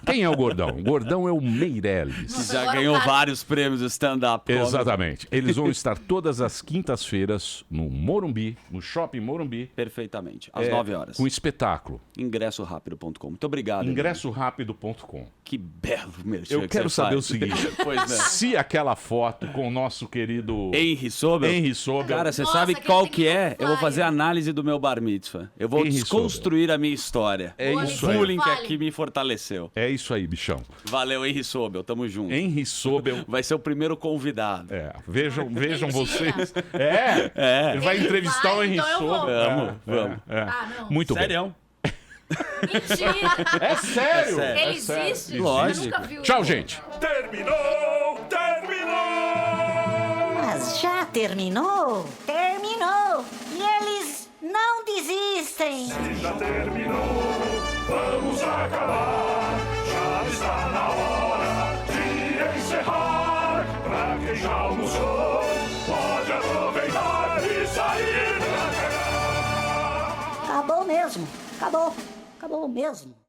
Quem é o Gordão? O Gordão é o Meirelles. Já ganhou vários prêmios de stand-up. Exatamente. Eles vão estar todas as quintas-feiras no Morumbi, no Shopping Morumbi. Perfeitamente, às 9 horas. Com espetáculo. Ingressorápido.com. Muito obrigado. Ingressorápido.com. Que belo merchan Eu que quero você saber faz. o seguinte: Pois é. se aquela foto com o nosso querido Henry Sobel. Cara, você Nossa, sabe que qual tem que que é? ter Eu vou flyer. fazer a análise do meu bar mitzvah. Eu vou Henry desconstruir a minha história. É O isso aí. bullying que Fale. aqui me fortaleceu. É isso aí, bichão. Valeu, Henry Sobel. Tamo junto. Henry Sobel. Vai ser o primeiro convidado. Vejam Mentira. vocês. Ele vai Ele entrevistar vai, o Henry então eu vou. Sobel. Vamos. Ah, não. Muito bem. Sério? Mentira. É sério? sério. Ele existe? Lógico. Eu nunca vi Tchau, isso. gente. Terminou! Mas já terminou? Terminou! E eles não desistem! Se já terminou, vamos acabar. Já está na hora de encerrar. Pra quem já almoçou, pode aproveitar e sair pra cá. Acabou mesmo! Acabou! Acabou mesmo!